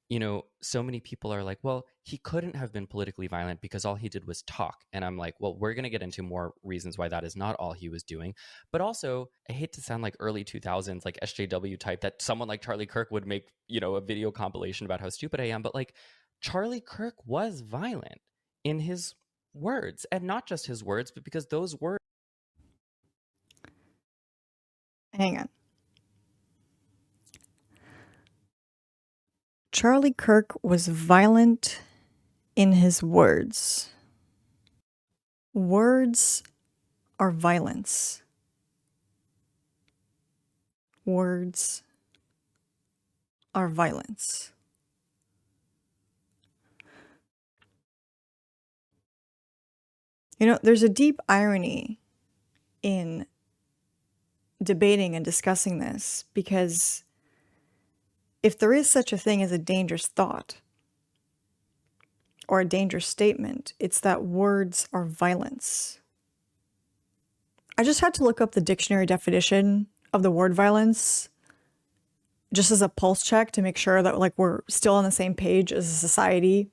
you know, so many people are like, well, he couldn't have been politically violent because all he did was talk. And I'm like, well, we're going to get into more reasons why that is not all he was doing. But also, I hate to sound like early 2000s, like SJW type, that someone like Charlie Kirk would make, you know, a video compilation about how stupid I am. But like, Charlie Kirk was violent in his words, and not just his words, but because those words. Hang on. Charlie Kirk was violent in his words. Words are violence. Words are violence. You know, there's a deep irony in debating and discussing this, because if there is such a thing as a dangerous thought or a dangerous statement, it's that words are violence. I just had to look up the dictionary definition of the word violence just as a pulse check to make sure that like we're still on the same page as a society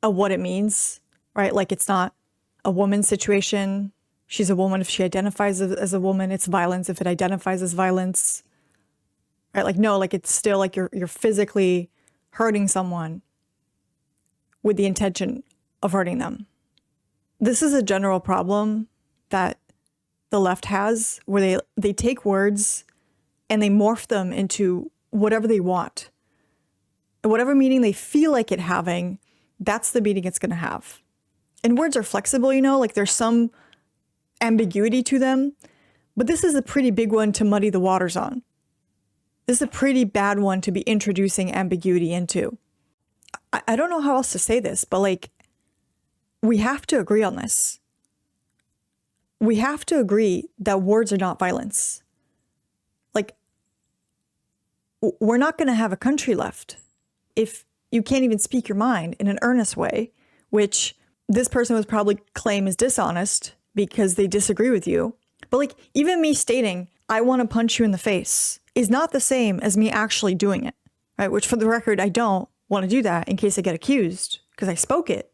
of what it means, right? Like it's not a woman's situation. She's a woman if she identifies as a woman. It's violence if it identifies as violence. Right? Like, no, like it's still like you're physically hurting someone with the intention of hurting them. This is a general problem that the left has, where they take words and they morph them into whatever they want. And whatever meaning they feel like it having, that's the meaning it's going to have. And words are flexible, you know, like there's some ambiguity to them, but this is a pretty big one to muddy the waters on. This is a pretty bad one to be introducing ambiguity into. I don't know how else to say this, but like, we have to agree on this. We have to agree that words are not violence. Like, we're not going to have a country left if you can't even speak your mind in an earnest way, which this person would probably claim is dishonest because they disagree with you. But like, even me stating, I want to punch you in the face is not the same as me actually doing it, right? Which for the record, I don't want to do that in case I get accused because I spoke it,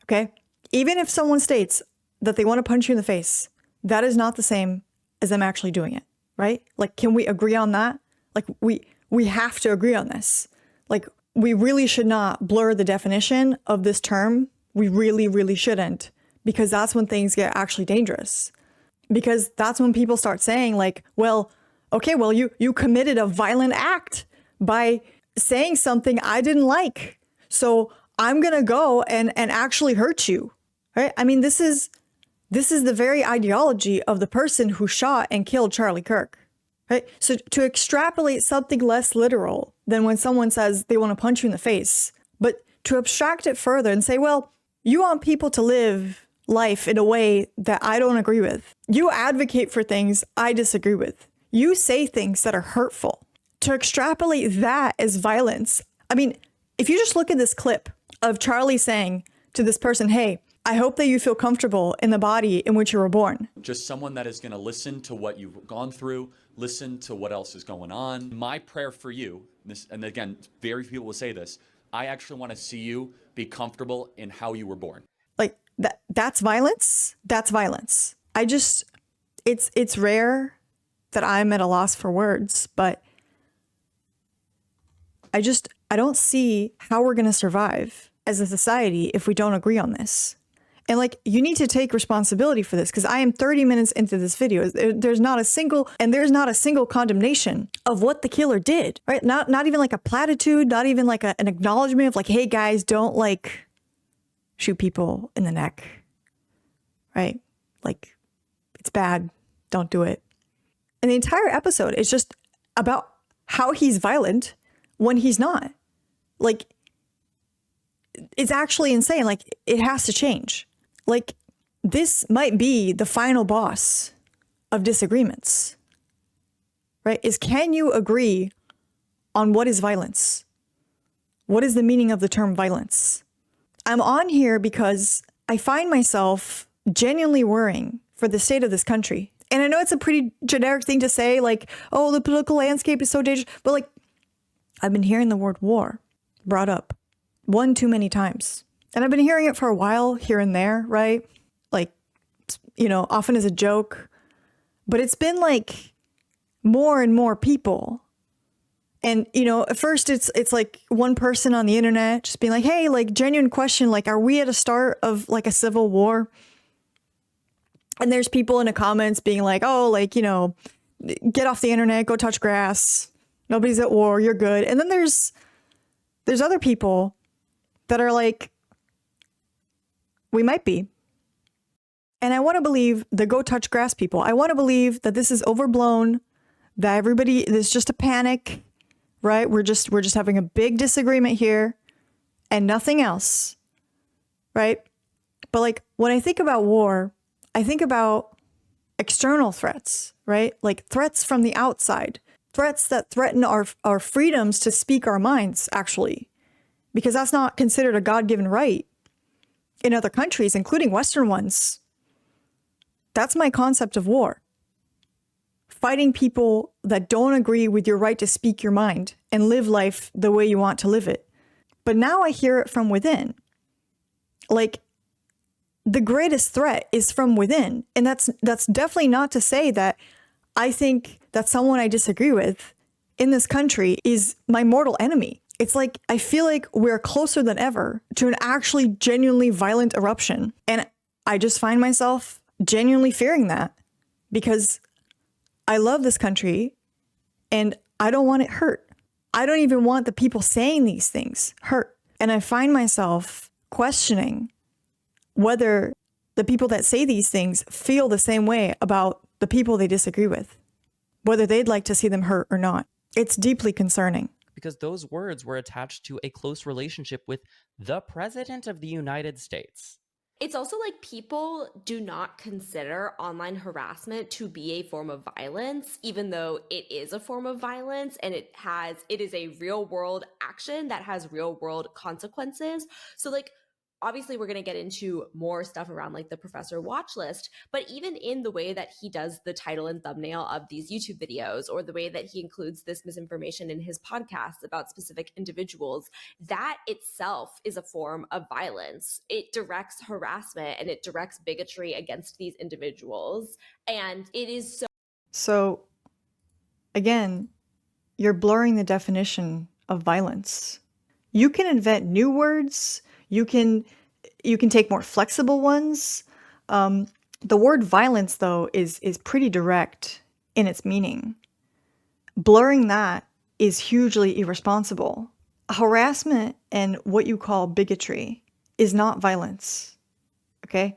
okay? Even if someone states that they want to punch you in the face, that is not the same as them actually doing it, right? Like, can we agree on that? Like, we have to agree on this. Like, we really should not blur the definition of this term. We really, really shouldn't, because that's when things get actually dangerous. Because that's when people start saying like, well, okay, well, you committed a violent act by saying something I didn't like. So I'm going to go and actually hurt you, right? I mean, this is the very ideology of the person who shot and killed Charlie Kirk, right? So to extrapolate something less literal than when someone says they want to punch you in the face, but to abstract it further and say, well, you want people to live life in a way that I don't agree with. You advocate for things I disagree with. You say things that are hurtful. To extrapolate that as violence. I mean, if you just look at this clip of Charlie saying to this person, hey, I hope that you feel comfortable in the body in which you were born. Just someone that is going to listen to what you've gone through, listen to what else is going on. My prayer for you, and again, very few people will say this, I actually want to see you be comfortable in how you were born. Like that's violence. That's violence. It's rare that I'm at a loss for words, but I don't see how we're going to survive as a society if we don't agree on this. And like, you need to take responsibility for this, because I am 30 minutes into this video. There's not a single condemnation of what the killer did, right? Not even like a platitude, not even like an acknowledgement of like, hey guys, don't like shoot people in the neck, right? Like, it's bad. Don't do it. And the entire episode is just about how he's violent when he's not. Like, it's actually insane. Like, it has to change. Like, this might be the final boss of disagreements, right? Is, can you agree on what is violence? What is the meaning of the term violence? I'm on here because I find myself genuinely worrying for the state of this country. And I know it's a pretty generic thing to say, like, oh, the political landscape is so dangerous. But like, I've been hearing the word war brought up one too many times. And I've been hearing it for a while here and there, right? Like, often as a joke. But it's been like more and more people. And, at first it's like one person on the internet just being like, hey, like genuine question, like, are we at a start of like a civil war? And there's people in the comments being like, oh, like, get off the internet, go touch grass. Nobody's at war. You're good. And then there's other people that are like, we might be. And I want to believe the go touch grass people. I want to believe that this is overblown, that there's just a panic, right? We're just having a big disagreement here and nothing else, right? But like when I think about war, I think about external threats, right? Like threats from the outside, threats that threaten our freedoms to speak our minds, actually, because that's not considered a God-given right in other countries, including Western ones. That's my concept of war. Fighting people that don't agree with your right to speak your mind and live life the way you want to live it. But now I hear it from within. Like, the greatest threat is from within. And that's definitely not to say that I think that someone I disagree with in this country is my mortal enemy. It's like, I feel like we're closer than ever to an actually genuinely violent eruption. And I just find myself genuinely fearing that because I love this country and I don't want it hurt. I don't even want the people saying these things hurt. And I find myself questioning whether the people that say these things feel the same way about the people they disagree with, whether they'd like to see them hurt or not. It's deeply concerning. Because those words were attached to a close relationship with the President of the United States. It's also like people do not consider online harassment to be a form of violence, even though it is a form of violence and it is a real world action that has real world consequences. So like, obviously we're going to get into more stuff around like the professor watch list, but even in the way that he does the title and thumbnail of these YouTube videos, or the way that he includes this misinformation in his podcasts about specific individuals, that itself is a form of violence. It directs harassment and it directs bigotry against these individuals. And it is So again, you're blurring the definition of violence. You can invent new words. You can take more flexible ones. The word violence, though, is pretty direct in its meaning. Blurring that is hugely irresponsible. Harassment and what you call bigotry is not violence. Okay?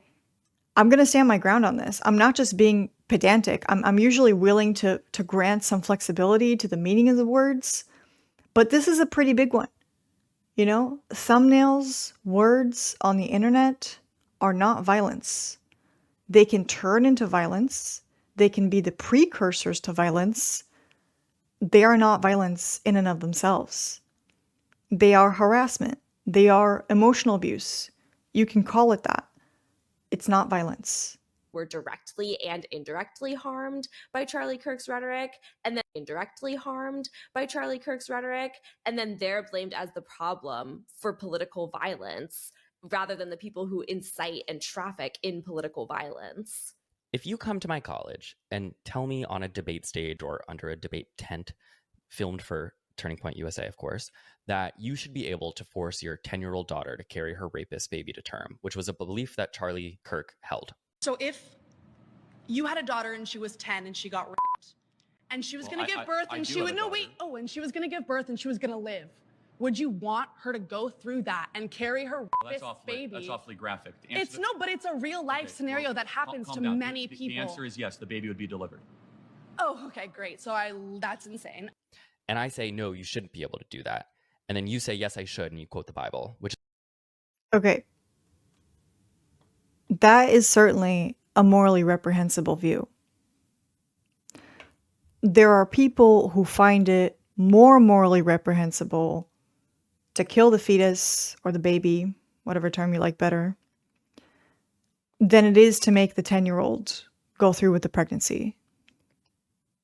I'm going to stand my ground on this. I'm not just being pedantic. I'm usually willing to grant some flexibility to the meaning of the words, but this is a pretty big one. Thumbnails, words on the internet are not violence. They can turn into violence. They can be the precursors to violence. They are not violence in and of themselves. They are harassment. They are emotional abuse. You can call it that. It's not violence. Were directly and indirectly harmed by Charlie Kirk's rhetoric, and then indirectly harmed by Charlie Kirk's rhetoric, and then they're blamed as the problem for political violence rather than the people who incite and traffic in political violence. If you come to my college and tell me on a debate stage or under a debate tent, filmed for Turning Point USA, of course, that you should be able to force your 10-year-old daughter to carry her rapist baby to term, which was a belief that Charlie Kirk held. So if you had a daughter and she was 10 and she got raped and she was going to give birth and she would and she was going to give birth and she was going to live, would you want her to go through that and carry her rapist baby? That's awfully graphic. But it's a real life scenario that happens to many people. The answer is yes, the baby would be delivered. Oh, okay, great. So that's insane. And I say, no, you shouldn't be able to do that. And then you say, yes, I should, and you quote the Bible, which... Okay. That is certainly a morally reprehensible view. There are people who find it more morally reprehensible to kill the fetus or the baby, whatever term you like better, than it is to make the 10-year-old go through with the pregnancy.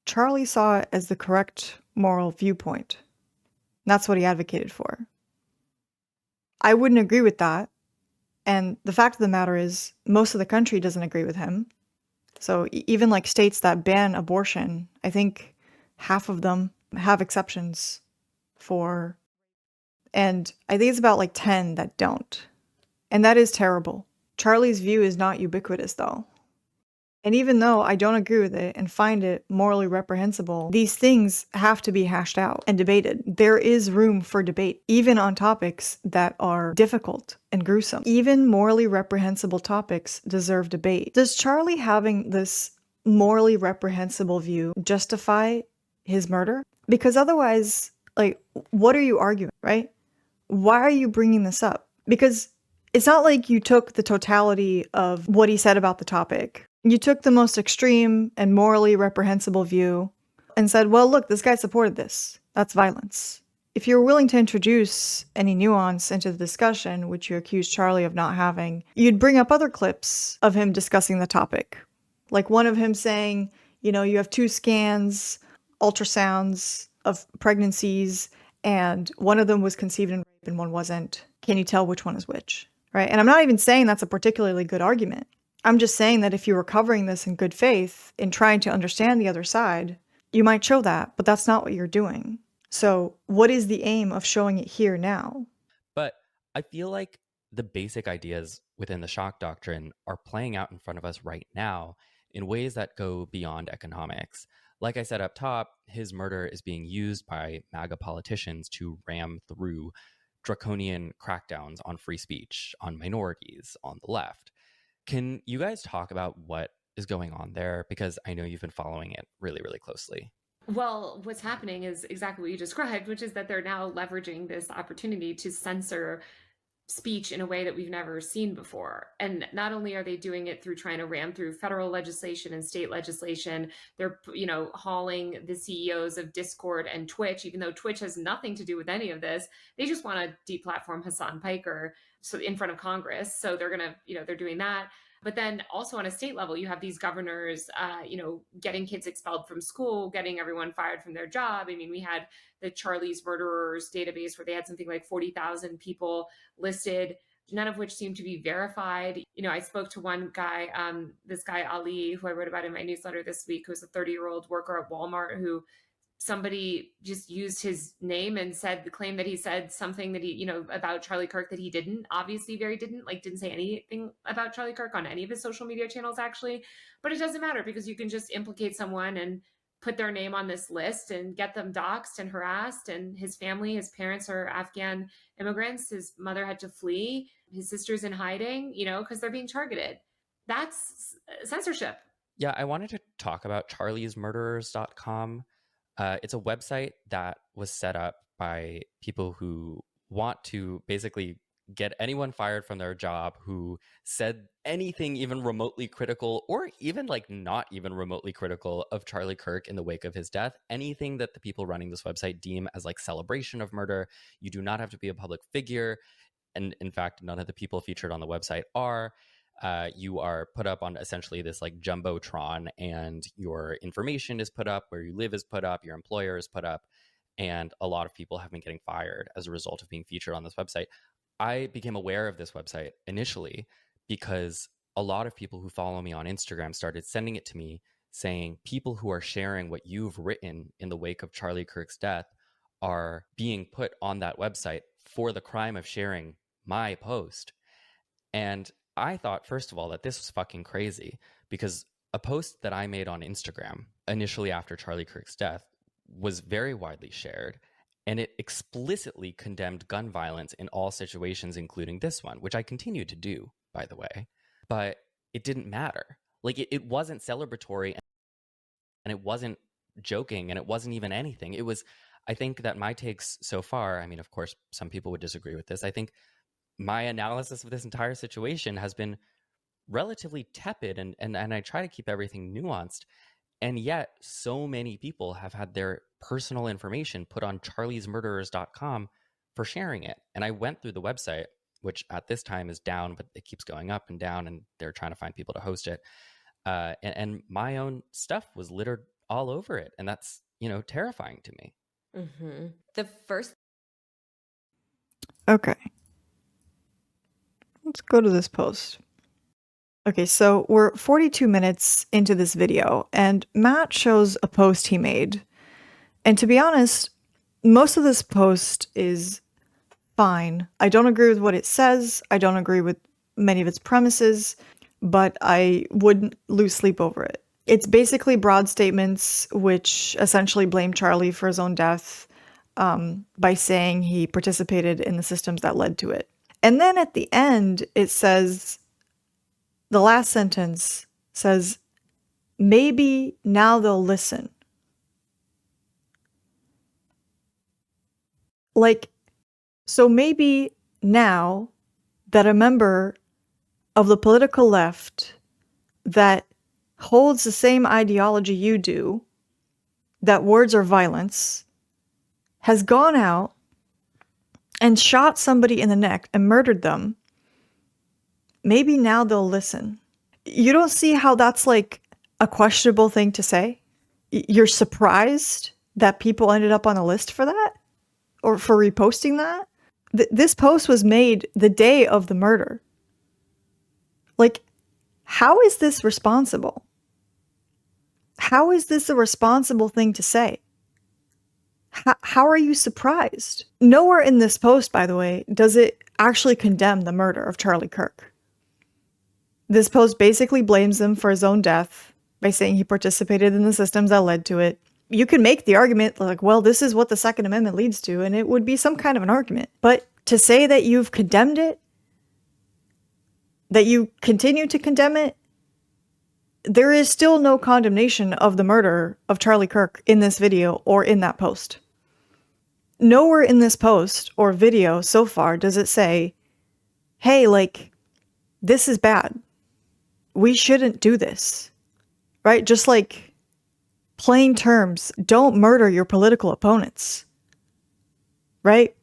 Charlie saw it as the correct moral viewpoint. That's what he advocated for. I wouldn't agree with that. And the fact of the matter is, most of the country doesn't agree with him. So even like states that ban abortion, I think half of them have exceptions for, and I think it's about like 10 that don't. And that is terrible. Charlie's view is not ubiquitous though. And even though I don't agree with it and find it morally reprehensible, these things have to be hashed out and debated. There is room for debate, even on topics that are difficult and gruesome. Even morally reprehensible topics deserve debate. Does Charlie having this morally reprehensible view justify his murder? Because otherwise, like, what are you arguing, right? Why are you bringing this up? Because it's not like you took the totality of what he said about the topic. You took the most extreme and morally reprehensible view and said, well, look, this guy supported this. That's violence. If you're willing to introduce any nuance into the discussion, which you accuse Charlie of not having, you'd bring up other clips of him discussing the topic. Like one of him saying, you know, you have 2 scans, ultrasounds of pregnancies, and one of them was conceived in rape and one wasn't. Can you tell which one is which? Right? And I'm not even saying that's a particularly good argument. I'm just saying that if you were covering this in good faith, in trying to understand the other side, you might show that, but that's not what you're doing. So what is the aim of showing it here now? But I feel like the basic ideas within the shock doctrine are playing out in front of us right now in ways that go beyond economics. Like I said up top, his murder is being used by MAGA politicians to ram through draconian crackdowns on free speech, on minorities, on the left. Can you guys talk about what is going on there? Because I know you've been following it really, really closely. Well, what's happening is exactly what you described, which is that they're now leveraging this opportunity to censor speech in a way that we've never seen before. And not only are they doing it through trying to ram through federal legislation and state legislation, they're, you know, hauling the CEOs of Discord and Twitch, even though Twitch has nothing to do with any of this. They just want to deplatform Hassan Piker so in front of Congress. So they're going to, you know, they're doing that. But then also on a state level, you have these governors, you know, getting kids expelled from school, getting everyone fired from their job. I mean, we had the Charlie's Murderers database where they had something like 40,000 people listed, none of which seemed to be verified. You know, I spoke to one guy, this guy Ali, who I wrote about in my newsletter this week, who's a 30-year-old worker at Walmart who somebody just used his name and said the claim that he said something that he, you know, about Charlie Kirk that he didn't, obviously very didn't say anything about Charlie Kirk on any of his social media channels actually. But it doesn't matter because you can just implicate someone and put their name on this list and get them doxxed and harassed. And his family, his parents are Afghan immigrants. His mother had to flee. His sister's in hiding, you know, because they're being targeted. That's censorship. Yeah, I wanted to talk about charliesmurderers.com. It's a website that was set up by people who want to basically get anyone fired from their job who said anything even remotely critical or even like not even remotely critical of Charlie Kirk in the wake of his death. Anything that the people running this website deem as like celebration of murder. You do not have to be a public figure. And in fact, none of the people featured on the website are. You are put up on essentially this like jumbotron, and your information is put up, where you live is put up, your employer is put up, and a lot of people have been getting fired as a result of being featured on this website. I became aware of this website initially because a lot of people who follow me on Instagram started sending it to me saying people who are sharing what you've written in the wake of Charlie Kirk's death are being put on that website for the crime of sharing my post. And I thought, first of all, that this was fucking crazy because a post that I made on Instagram initially after Charlie Kirk's death was very widely shared, and it explicitly condemned gun violence in all situations, including this one, which I continue to do, by the way. But it didn't matter. Like, it wasn't celebratory, and it wasn't joking, and it wasn't even anything. It was, I think that my takes so far, I mean, of course, some people would disagree with this. I think my analysis of this entire situation has been relatively tepid, and I try to keep everything nuanced. And yet so many people have had their personal information put on charliesmurderers.com for sharing it. And I went through the website, which at this time is down, but it keeps going up and down, and they're trying to find people to host it. And my own stuff was littered all over it. And that's, you know, terrifying to me. Mm-hmm. The first. Okay. Let's go to this post. Okay, so we're 42 minutes into this video, and Matt shows a post he made. And to be honest, most of this post is fine. I don't agree with what it says. I don't agree with many of its premises, but I wouldn't lose sleep over it. It's basically broad statements which essentially blame Charlie for his own death by saying he participated in the systems that led to it. And then at the end, it says, the last sentence says, maybe now they'll listen. Like, so maybe now that a member of the political left that holds the same ideology you do, that words are violence, has gone out and shot somebody in the neck and murdered them, maybe now they'll listen. You don't see how that's like a questionable thing to say? You're surprised that people ended up on a list for that? Or for reposting that? This post was made the day of the murder. Like, how is this responsible? How is this a responsible thing to say? How are you surprised? Nowhere in this post, by the way, does it actually condemn the murder of Charlie Kirk. This post basically blames him for his own death by saying he participated in the systems that led to it. You can make the argument like, well, this is what the Second Amendment leads to, and it would be some kind of an argument. But to say that you've condemned it, that you continue to condemn it, there is still no condemnation of the murder of Charlie Kirk in this video or in that post. Nowhere in this post or video so far does it say, hey, like, this is bad. We shouldn't do this. Right? Just like plain terms, don't murder your political opponents. Right?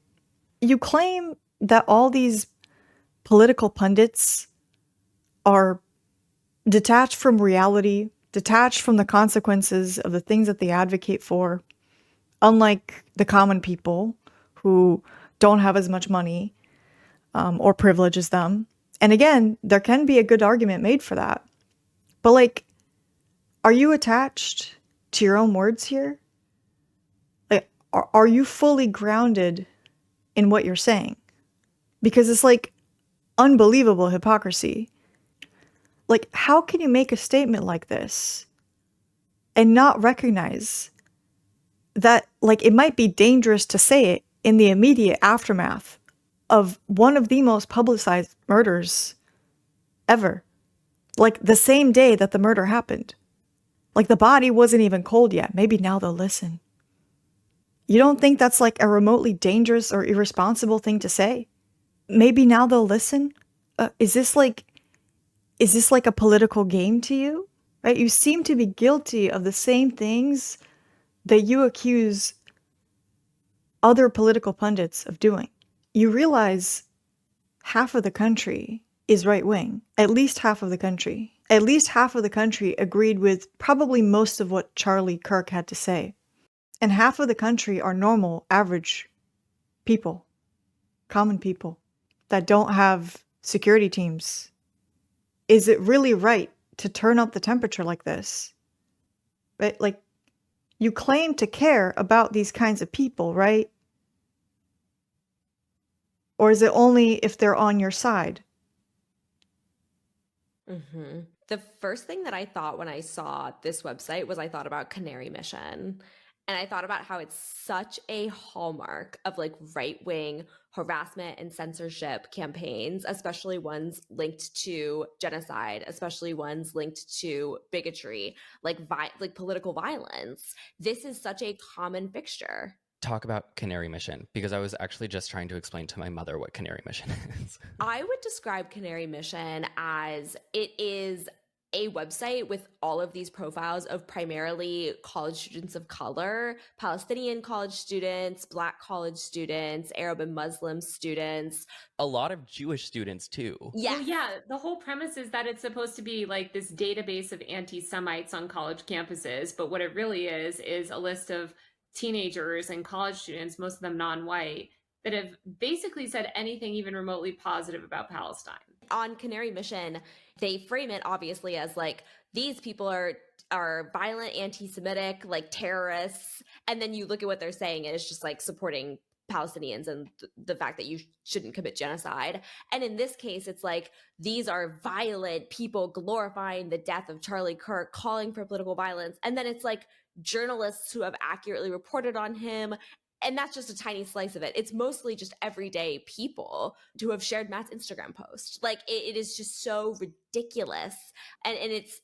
You claim that all these political pundits are detached from reality, detached from the consequences of the things that they advocate for, unlike the common people who don't have as much money or privilege as them. And again, there can be a good argument made for that. But like, are you attached to your own words here? Like, are you fully grounded in what you're saying? Because it's like unbelievable hypocrisy. Like, how can you make a statement like this and not recognize that, like, it might be dangerous to say it in the immediate aftermath of one of the most publicized murders ever? Like, the same day that the murder happened. Like, the body wasn't even cold yet. Maybe now they'll listen. You don't think that's like a remotely dangerous or irresponsible thing to say? Maybe now they'll listen? Is this like a political game to you? Right? You seem to be guilty of the same things that you accuse other political pundits of doing. You realize half of the country is right-wing. At least half of the country. At least half of the country agreed with probably most of what Charlie Kirk had to say. And half of the country are normal, average people. Common people that don't have security teams. Is it really right to turn up the temperature like this? Right? Like, you claim to care about these kinds of people, right? Or is it only if they're on your side? Mm-hmm. The first thing that I thought when I saw this website was I thought about Canary Mission. And I thought about how it's such a hallmark of like right-wing harassment and censorship campaigns, especially ones linked to genocide, especially ones linked to bigotry, like political violence. This is such a common fixture. Talk about Canary Mission, because I was actually just trying to explain to my mother what Canary Mission is. I would describe Canary Mission as it is a website with all of these profiles of primarily college students of color, Palestinian college students, Black college students, Arab and Muslim students. A lot of Jewish students too. Yeah. Well, yeah, the whole premise is that it's supposed to be like this database of anti-Semites on college campuses, but what it really is a list of teenagers and college students, most of them non-white, that have basically said anything even remotely positive about Palestine. On Canary Mission, they frame it obviously as like, these people are violent, anti-Semitic, like terrorists. And then you look at what they're saying, and it's just like supporting Palestinians and the fact that you shouldn't commit genocide. And in this case, it's like, these are violent people glorifying the death of Charlie Kirk, calling for political violence. And then it's like journalists who have accurately reported on him. And that's just a tiny slice of it. It's mostly just everyday people who have shared Matt's Instagram post. Like, it is just so ridiculous. And it's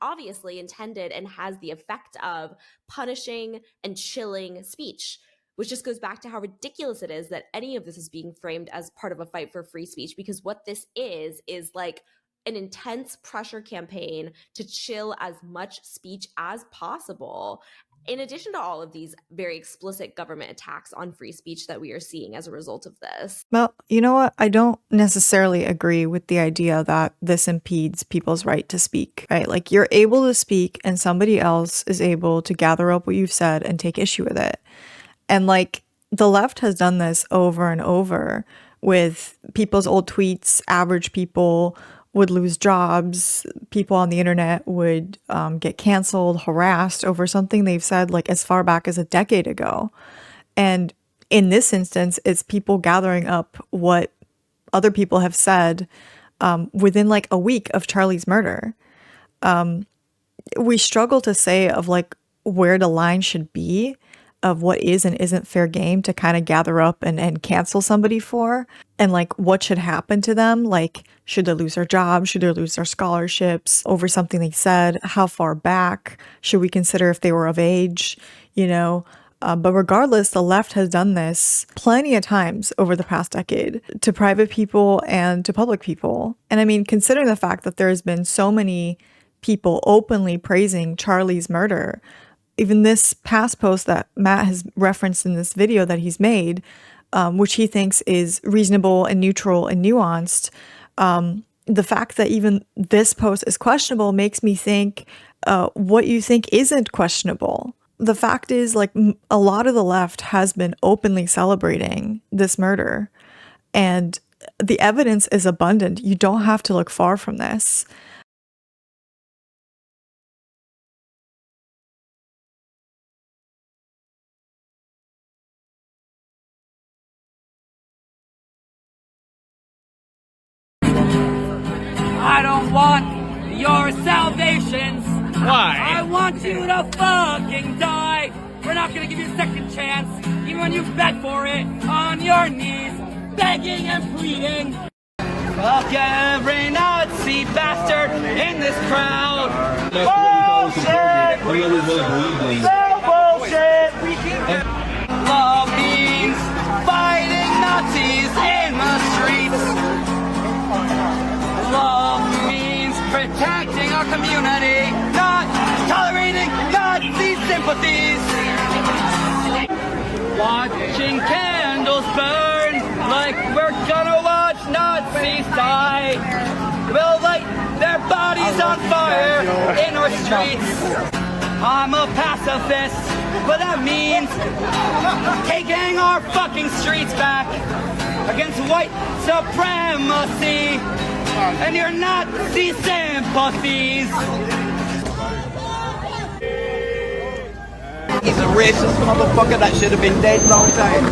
obviously intended and has the effect of punishing and chilling speech, which just goes back to how ridiculous it is that any of this is being framed as part of a fight for free speech, because what this is like an intense pressure campaign to chill as much speech as possible, in addition to all of these very explicit government attacks on free speech that we are seeing as a result of this. Well, you know what? I don't necessarily agree with the idea that this impedes people's right to speak, right? Like, you're able to speak and somebody else is able to gather up what you've said and take issue with it. And like, the left has done this over and over with people's old tweets. Average people would lose jobs. People on the internet would get canceled, harassed over something they've said like as far back as a decade ago. And in this instance, it's people gathering up what other people have said within like a week of Charlie's murder. We struggle to say of like where the line should be of what is and isn't fair game to kind of gather up and cancel somebody for, and like what should happen to them. Like, should they lose their job? Should they lose their scholarships over something they said? How far back should we consider if they were of age, you know? But regardless, the left has done this plenty of times over the past decade to private people and to public people. And I mean, considering the fact that there has been so many people openly praising Charlie's murder, even this past post that Matt has referenced in this video that he's made, which he thinks is reasonable and neutral and nuanced, the fact that even this post is questionable makes me think what you think isn't questionable. The fact is, like, a lot of the left has been openly celebrating this murder, and the evidence is abundant. You don't have to look far from this. I don't want your salvations. Why? I want you to fucking die. We're not gonna give you a second chance, even when you beg for it on your knees, begging and pleading. Fuck every Nazi bastard in this crowd. Bullshit! Bullshit! Love means fighting Nazis in the streets. Love means protecting our community, not tolerating Nazi sympathies. Watching candles burn like we're gonna watch Nazis die. We'll light their bodies on fire in our streets. I'm a pacifist, but that means taking our fucking streets back against white supremacy and your Nazi sympathies. He's a racist motherfucker that should have been dead long time.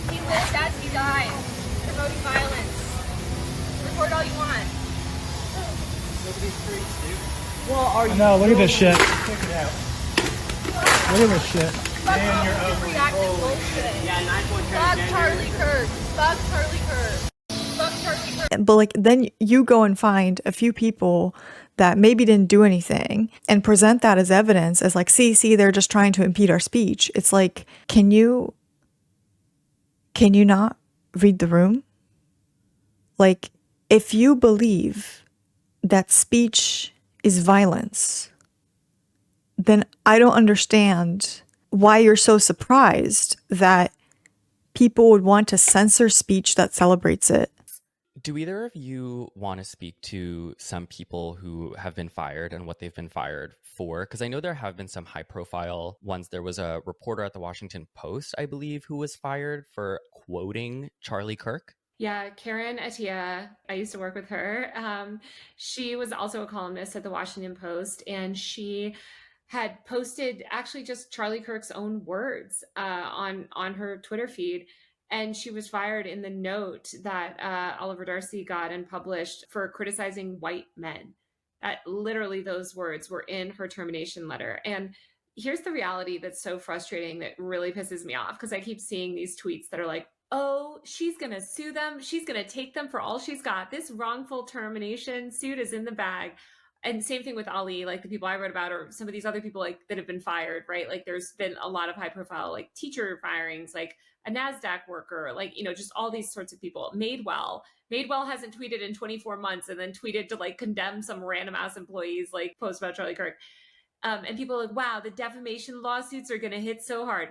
He lives as he dies, promoting violence. Report all you want. Nobody's streets, dude. Well, are you? No, look at this shit. Check it out. Look at this shit. Fuck overreacting bullshit. Yeah, 9.10. Fuck Charlie Kirk. Fuck Charlie Kirk. Fuck Charlie Kirk. But like, then you go and find a few people that maybe didn't do anything and present that as evidence, as like, see, they're just trying to impede our speech. It's like, can you not read the room? Like, if you believe that speech is violence, then I don't understand why you're so surprised that people would want to censor speech that celebrates it. Do either of you want to speak to some people who have been fired and what they've been fired for? Because I know there have been some high profile ones. There was a reporter at the Washington Post, I believe, who was fired for quoting Charlie Kirk. Yeah, Karen Attiah, I used to work with her. She was also a columnist at the Washington Post, and she had posted actually just Charlie Kirk's own words on her Twitter feed. And she was fired in the note that Oliver Darcy got and published for criticizing white men. Literally those words were in her termination letter. And here's the reality that's so frustrating that really pisses me off, because I keep seeing these tweets that are like, oh, she's going to sue them. She's going to take them for all she's got. This wrongful termination suit is in the bag. And same thing with Ali, like the people I wrote about, or some of these other people like that have been fired, right? Like there's been a lot of high profile, like teacher firings, like a NASDAQ worker, like, you know, just all these sorts of people. Madewell hasn't tweeted in 24 months and then tweeted to like condemn some random ass employees, like post about Charlie Kirk. And people are like, wow, the defamation lawsuits are going to hit so hard.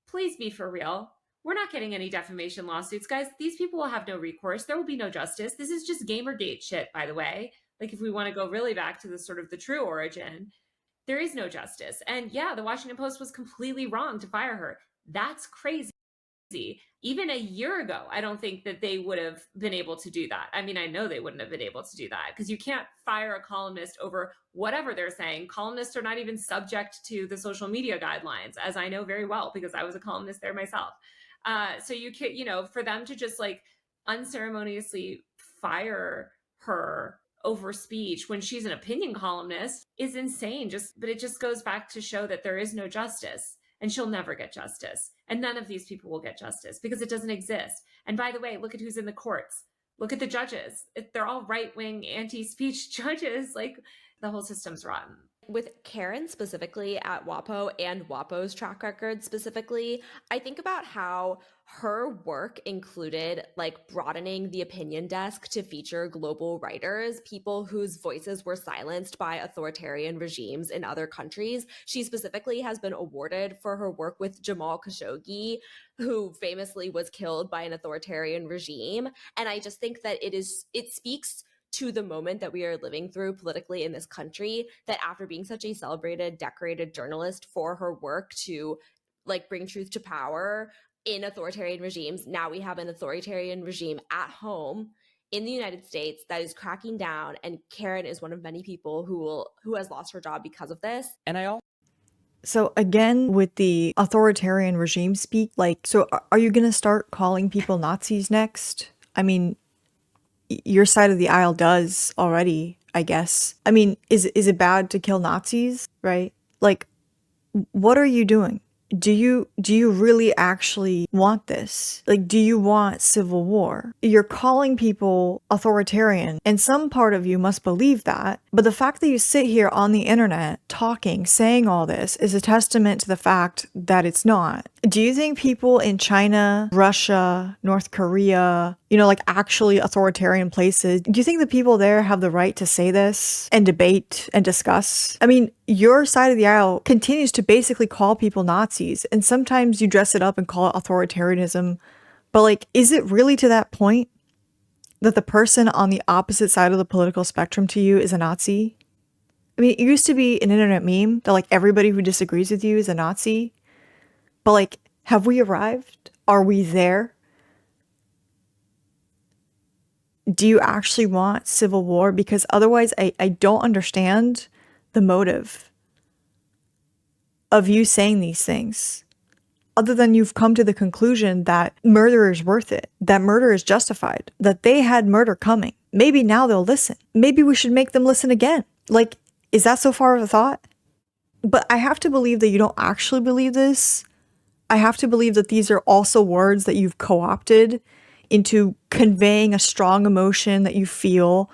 Please be for real. We're not getting any defamation lawsuits, guys. These people will have no recourse. There will be no justice. This is just Gamergate shit, by the way. Like if we want to go really back to the sort of the true origin, there is no justice. And yeah, the Washington Post was completely wrong to fire her. That's crazy. Even a year ago, I don't think that they would have been able to do that. I mean, I know they wouldn't have been able to do that, because you can't fire a columnist over whatever they're saying. Columnists are not even subject to the social media guidelines, as I know very well, because I was a columnist there myself. So you can, you know, for them to just like unceremoniously fire her over speech when she's an opinion columnist is insane. But it just goes back to show that there is no justice, and she'll never get justice. And none of these people will get justice because it doesn't exist. And by the way, look at who's in the courts. Look at the judges. They're all right-wing anti-speech judges. Like the whole system's rotten. With Karen specifically at WAPO and WAPO's track record specifically, I think about how her work included like broadening the opinion desk to feature global writers, people whose voices were silenced by authoritarian regimes in other countries. She specifically has been awarded for her work with Jamal Khashoggi, who famously was killed by an authoritarian regime. And I just think that it speaks to the moment that we are living through politically in this country, that after being such a celebrated, decorated journalist for her work to like bring truth to power in authoritarian regimes, now we have an authoritarian regime at home in the United States that is cracking down, and Karen is one of many people who has lost her job because of this. And So again, with the authoritarian regime speak, like, so are you going to start calling people Nazis next? I mean, your side of the aisle does already, I guess. I mean, is it bad to kill Nazis, right? Like, what are you doing? Do you really actually want this? Like, do you want civil war? You're calling people authoritarian, and some part of you must believe that. But the fact that you sit here on the internet talking, saying all this is a testament to the fact that it's not. Do you think people in China, Russia, North Korea, you know, like actually authoritarian places, do you think the people there have the right to say this and debate and discuss? I mean, your side of the aisle continues to basically call people Nazis, and sometimes you dress it up and call it authoritarianism. But like, is it really to that point that the person on the opposite side of the political spectrum to you is a Nazi? I mean, it used to be an internet meme that like everybody who disagrees with you is a Nazi. But like, have we arrived? Are we there? Do you actually want civil war? Because otherwise, I don't understand the motive of you saying these things, other than you've come to the conclusion that murder is worth it, that murder is justified, that they had murder coming. Maybe now they'll listen. Maybe we should make them listen again. Like, is that so far of a thought? But I have to believe that you don't actually believe this. I have to believe that these are also words that you've co-opted into conveying a strong emotion that you feel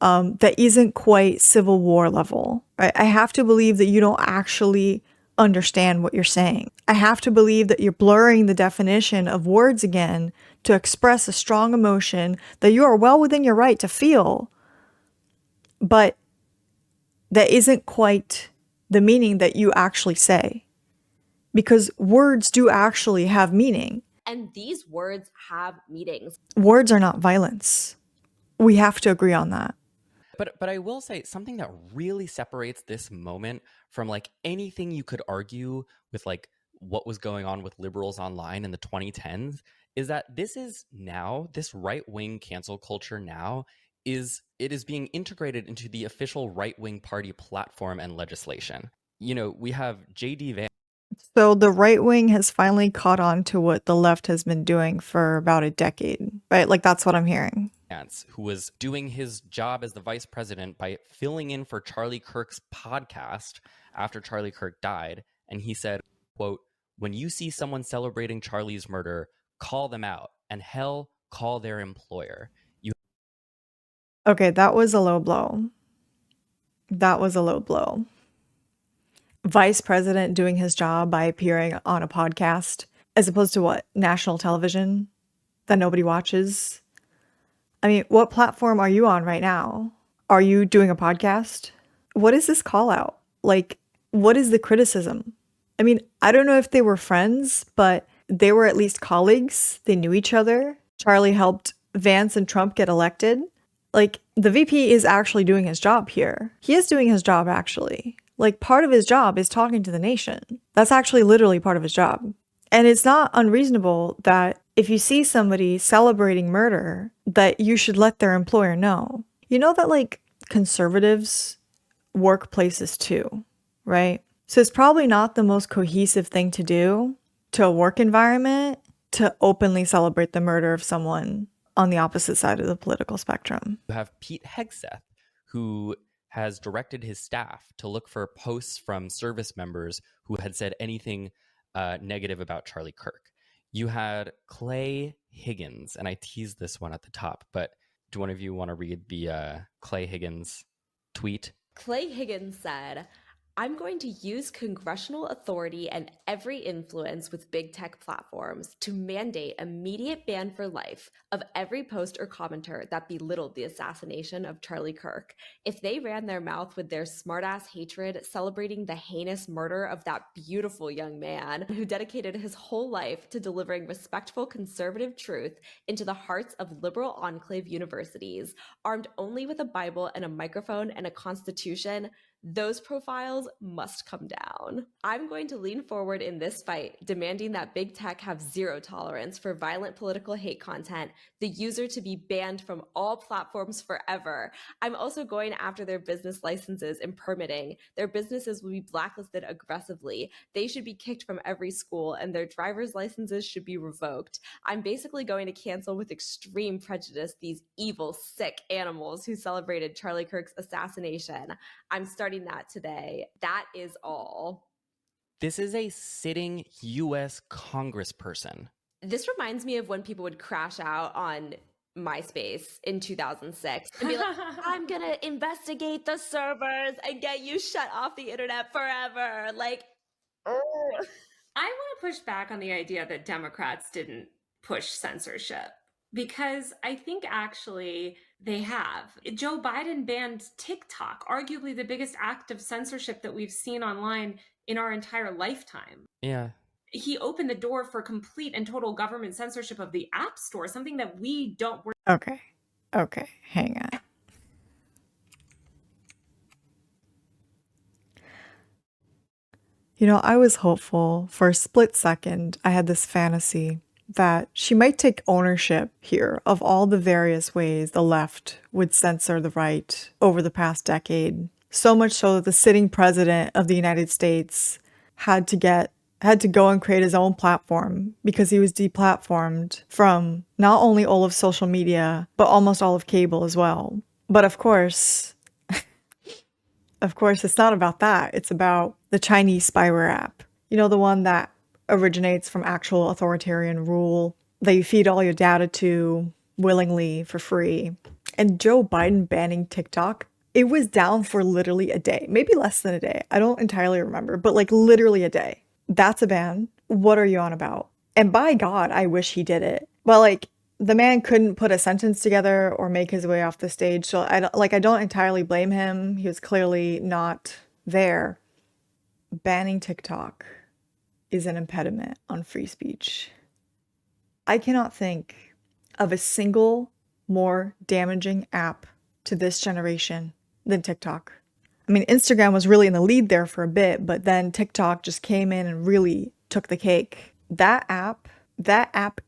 that isn't quite Civil War level. Right? I have to believe that you don't actually understand what you're saying. I have to believe that you're blurring the definition of words again to express a strong emotion that you are well within your right to feel, but that isn't quite the meaning that you actually say. Because words do actually have meaning. And these words have meanings. Words are not violence. We have to agree on that. But I will say something that really separates this moment from like anything you could argue with like what was going on with liberals online in the 2010s is that this right-wing cancel culture now is being integrated into the official right-wing party platform and legislation. You know, we have J.D. Vance. So the right wing has finally caught on to what the left has been doing for about a decade, right? Like that's what I'm hearing. Who was doing his job as the vice president by filling in for Charlie Kirk's podcast after Charlie Kirk died. And he said, quote, "When you see someone celebrating Charlie's murder, call them out, and hell, call their employer." Okay, that was a low blow. That was a low blow. Vice president doing his job by appearing on a podcast as opposed to what? National television that nobody watches? I mean, what platform are you on right now? Are you doing a podcast? What is this call out? Like, what is the criticism? I mean, I don't know if they were friends, but they were at least colleagues. They knew each other. Charlie helped Vance and Trump get elected. Like, the VP is actually doing his job here. He is doing his job, actually. Like, part of his job is talking to the nation. That's actually literally part of his job. And it's not unreasonable that if you see somebody celebrating murder, that you should let their employer know. You know that, like, conservatives work places too, right? So it's probably not the most cohesive thing to do to a work environment to openly celebrate the murder of someone on the opposite side of the political spectrum. You have Pete Hegseth, who has directed his staff to look for posts from service members who had said anything negative about Charlie Kirk. You had Clay Higgins, and I teased this one at the top, but do one of you want to read the Clay Higgins tweet? Clay Higgins said, "I'm going to use congressional authority and every influence with big tech platforms to mandate immediate ban for life of every post or commenter that belittled the assassination of Charlie Kirk. If they ran their mouth with their smartass hatred celebrating the heinous murder of that beautiful young man who dedicated his whole life to delivering respectful conservative truth into the hearts of liberal enclave universities, armed only with a Bible and a microphone and a constitution, those profiles must come down. I'm going to lean forward in this fight, demanding that big tech have zero tolerance for violent political hate content, the user to be banned from all platforms forever. I'm also going after their business licenses and permitting. Their businesses will be blacklisted aggressively. They should be kicked from every school, and their driver's licenses should be revoked. I'm basically going to cancel with extreme prejudice these evil, sick animals who celebrated Charlie Kirk's assassination. I'm starting that today. That is all." This is a sitting U.S. congressperson. This reminds me of when people would crash out on MySpace in 2006 and be like, "I'm gonna investigate the servers and get you shut off the internet forever." Like, oh. I want to push back on the idea that Democrats didn't push censorship, because I think actually they have. Joe Biden banned TikTok, arguably the biggest act of censorship that we've seen online in our entire lifetime. Yeah. He opened the door for complete and total government censorship of the App Store, something that we don't. Okay, hang on. You know, I was hopeful for a split second. I had this fantasy that she might take ownership here of all the various ways the left would censor the right over the past decade. So much so that the sitting president of the United States had to go and create his own platform because he was deplatformed from not only all of social media, but almost all of cable as well. But of course, it's not about that. It's about the Chinese spyware app. You know, the one that originates from actual authoritarian rule that you feed all your data to willingly for free. And Joe Biden banning TikTok, it was down for literally a day, maybe less than a day. I don't entirely remember, but like literally a day. That's a ban. What are you on about? And by God, I wish he did it. But like, the man couldn't put a sentence together or make his way off the stage. So I don't entirely blame him. He was clearly not there. Banning TikTok is an impediment on free speech. I cannot think of a single more damaging app to this generation than TikTok. I mean, Instagram was really in the lead there for a bit, but then TikTok just came in and really took the cake. That app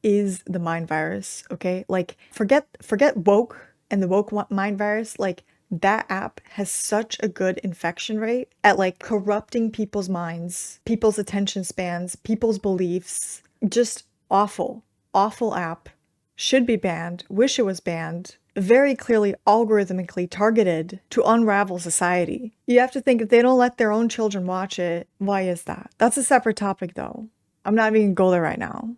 is the mind virus, okay? Like, forget woke and the woke mind virus. Like, that app has such a good infection rate at like corrupting people's minds, people's attention spans, people's beliefs. Just awful app. Should be banned. Wish it was banned. Very clearly algorithmically targeted to unravel society. You have to think, if they don't let their own children watch it, why is that? That's a separate topic though. I'm not even gonna go there right now.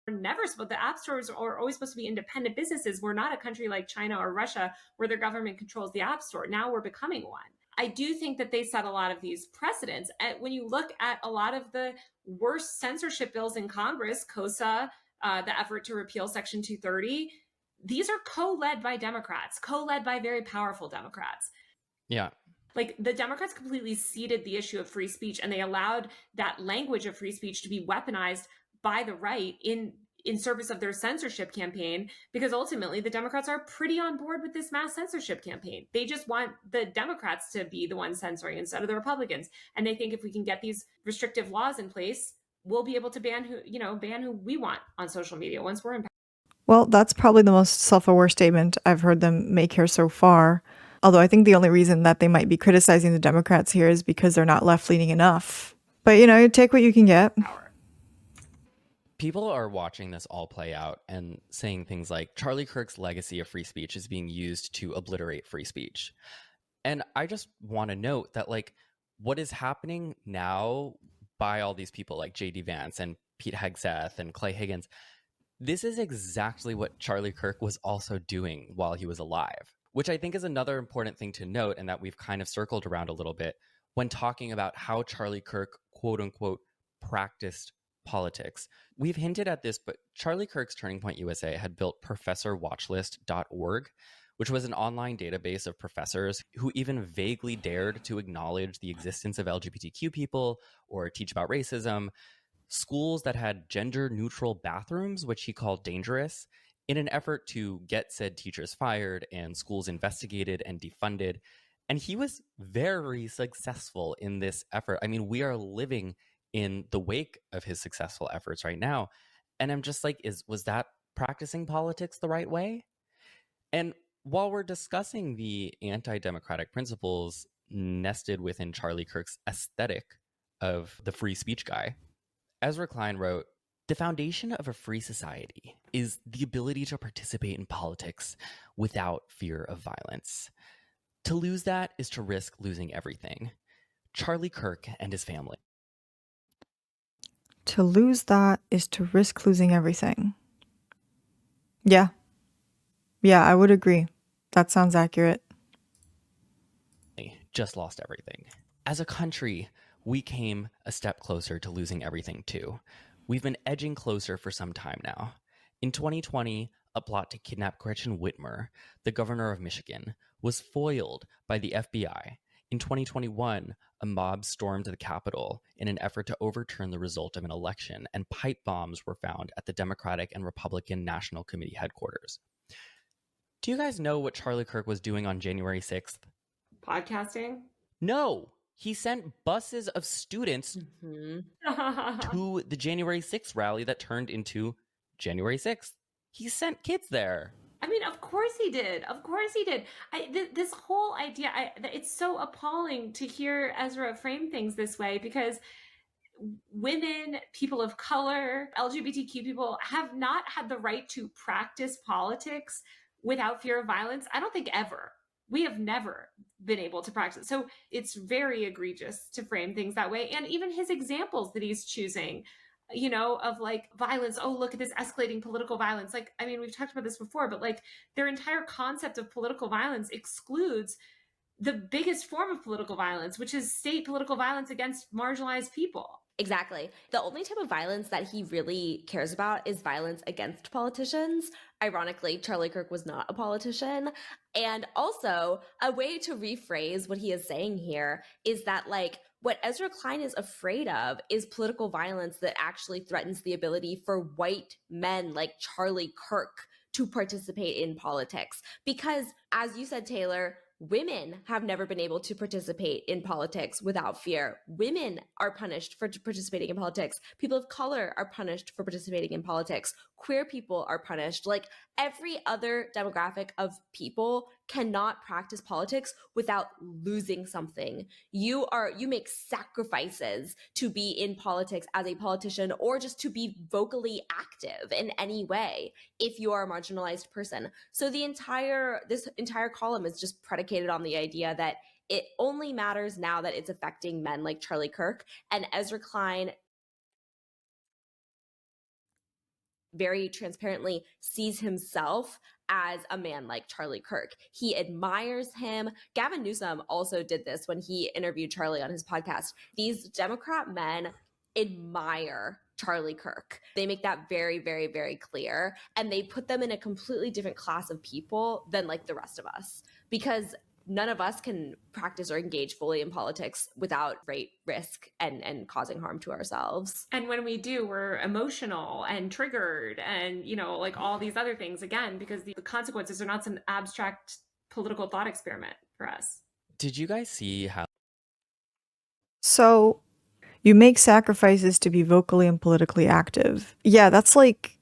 Never supposed, the app stores are always supposed to be independent businesses. We're not a country like China or Russia where their government controls the app store. Now we're becoming one. I do think that they set a lot of these precedents. And when you look at a lot of the worst censorship bills in Congress, COSA, the effort to repeal Section 230, these are co-led by Democrats, co-led by very powerful Democrats. Yeah. Like, the Democrats completely ceded the issue of free speech, and they allowed that language of free speech to be weaponized by the right in service of their censorship campaign, because ultimately the Democrats are pretty on board with this mass censorship campaign. They just want the Democrats to be the ones censoring instead of the Republicans. And they think if we can get these restrictive laws in place, we'll be able to ban who we want on social media once we're in power. Well, that's probably the most self-aware statement I've heard them make here so far. Although I think the only reason that they might be criticizing the Democrats here is because they're not left-leaning enough. But, you take what you can get. People are watching this all play out and saying things like Charlie Kirk's legacy of free speech is being used to obliterate free speech. And I just want to note that, like, what is happening now by all these people like J.D. Vance and Pete Hegseth and Clay Higgins, this is exactly what Charlie Kirk was also doing while he was alive, which I think is another important thing to note, and that we've kind of circled around a little bit when talking about how Charlie Kirk, quote unquote, practiced politics. We've hinted at this, but Charlie Kirk's Turning Point USA had built professorwatchlist.org, which was an online database of professors who even vaguely dared to acknowledge the existence of LGBTQ people or teach about racism, schools that had gender-neutral bathrooms, which he called dangerous, in an effort to get said teachers fired and schools investigated and defunded. And he was very successful in this effort. I mean, we are living in the wake of his successful efforts right now. And I'm just like, was that practicing politics the right way? And while we're discussing the anti-democratic principles nested within Charlie Kirk's aesthetic of the free speech guy, Ezra Klein wrote, "The foundation of a free society is the ability to participate in politics without fear of violence. To lose that is to risk losing everything. Charlie Kirk and his family." To lose that is to risk losing everything. Yeah. Yeah, I would agree. That sounds accurate. Just lost everything. As a country, we came a step closer to losing everything too. We've been edging closer for some time now. In 2020, a plot to kidnap Gretchen Whitmer, the governor of Michigan, was foiled by the FBI. In 2021, a mob stormed the Capitol in an effort to overturn the result of an election, and pipe bombs were found at the Democratic and Republican National Committee headquarters. Do you guys know what Charlie Kirk was doing on January 6th? Podcasting? No! He sent buses of students to the January 6th rally that turned into January 6th. He sent kids there. I mean, of course he did. Of course he did. This whole idea, it's so appalling to hear Ezra frame things this way, because women, people of color, LGBTQ people have not had the right to practice politics without fear of violence. I don't think ever. We have never been able to practice. So it's very egregious to frame things that way. And even his examples that he's choosing, of like violence. Oh, look at this escalating political violence. Like, I mean, we've talked about this before, but like their entire concept of political violence excludes the biggest form of political violence, which is state political violence against marginalized people. Exactly. The only type of violence that he really cares about is violence against politicians. Ironically, Charlie Kirk was not a politician. And also, a way to rephrase what he is saying here is that, like, what Ezra Klein is afraid of is political violence that actually threatens the ability for white men like Charlie Kirk to participate in politics. Because, as you said, Taylor, women have never been able to participate in politics without fear. Women are punished for participating in politics. People of color are punished for participating in politics. Queer people are punished. Like, every other demographic of people cannot practice politics without losing something. You make sacrifices to be in politics as a politician, or just to be vocally active in any way if you are a marginalized person. So this entire column is just predicated on the idea that it only matters now that it's affecting men like Charlie Kirk. And Ezra Klein very transparently sees himself as a man like Charlie Kirk. He admires him. Gavin Newsom also did this when he interviewed Charlie on his podcast. These Democrat men admire Charlie Kirk. They make that very, very, very clear. And they put them in a completely different class of people than like the rest of us, because none of us can practice or engage fully in politics without great risk and causing harm to ourselves. And when we do, we're emotional and triggered and, like all these other things, again, because the consequences are not some abstract political thought experiment for us. Did you guys see how... So you make sacrifices to be vocally and politically active. Yeah, that's like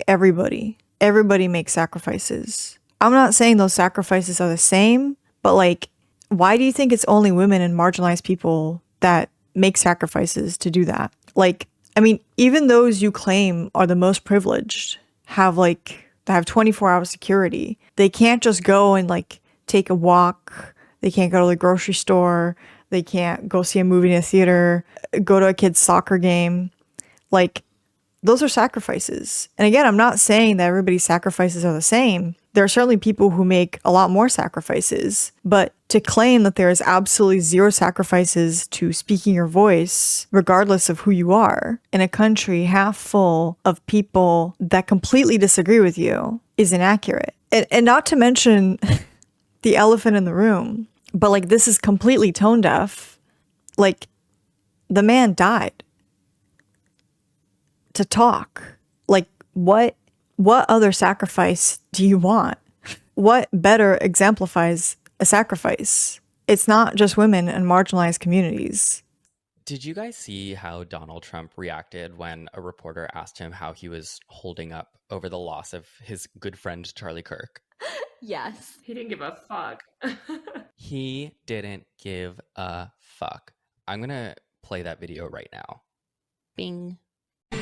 everybody. Everybody makes sacrifices. I'm not saying those sacrifices are the same, but like, why do you think it's only women and marginalized people that make sacrifices to do that? Like, I mean, even those you claim are the most privileged have 24-hour security. They can't just go and like take a walk. They can't go to the grocery store. They can't go see a movie in a theater, go to a kid's soccer game. Like, those are sacrifices. And again, I'm not saying that everybody's sacrifices are the same. There are certainly people who make a lot more sacrifices, but to claim that there is absolutely zero sacrifices to speaking your voice, regardless of who you are, in a country half full of people that completely disagree with you is inaccurate. And not to mention the elephant in the room, but like, this is completely tone deaf. Like, the man died to talk. Like, what other sacrifice do you want? What better exemplifies a sacrifice? It's not just women and marginalized communities. Did you guys see how Donald Trump reacted when a reporter asked him how he was holding up over the loss of his good friend Charlie Kirk? Yes. He didn't give a fuck. He didn't give a fuck. I'm going to play that video right now. Bing. How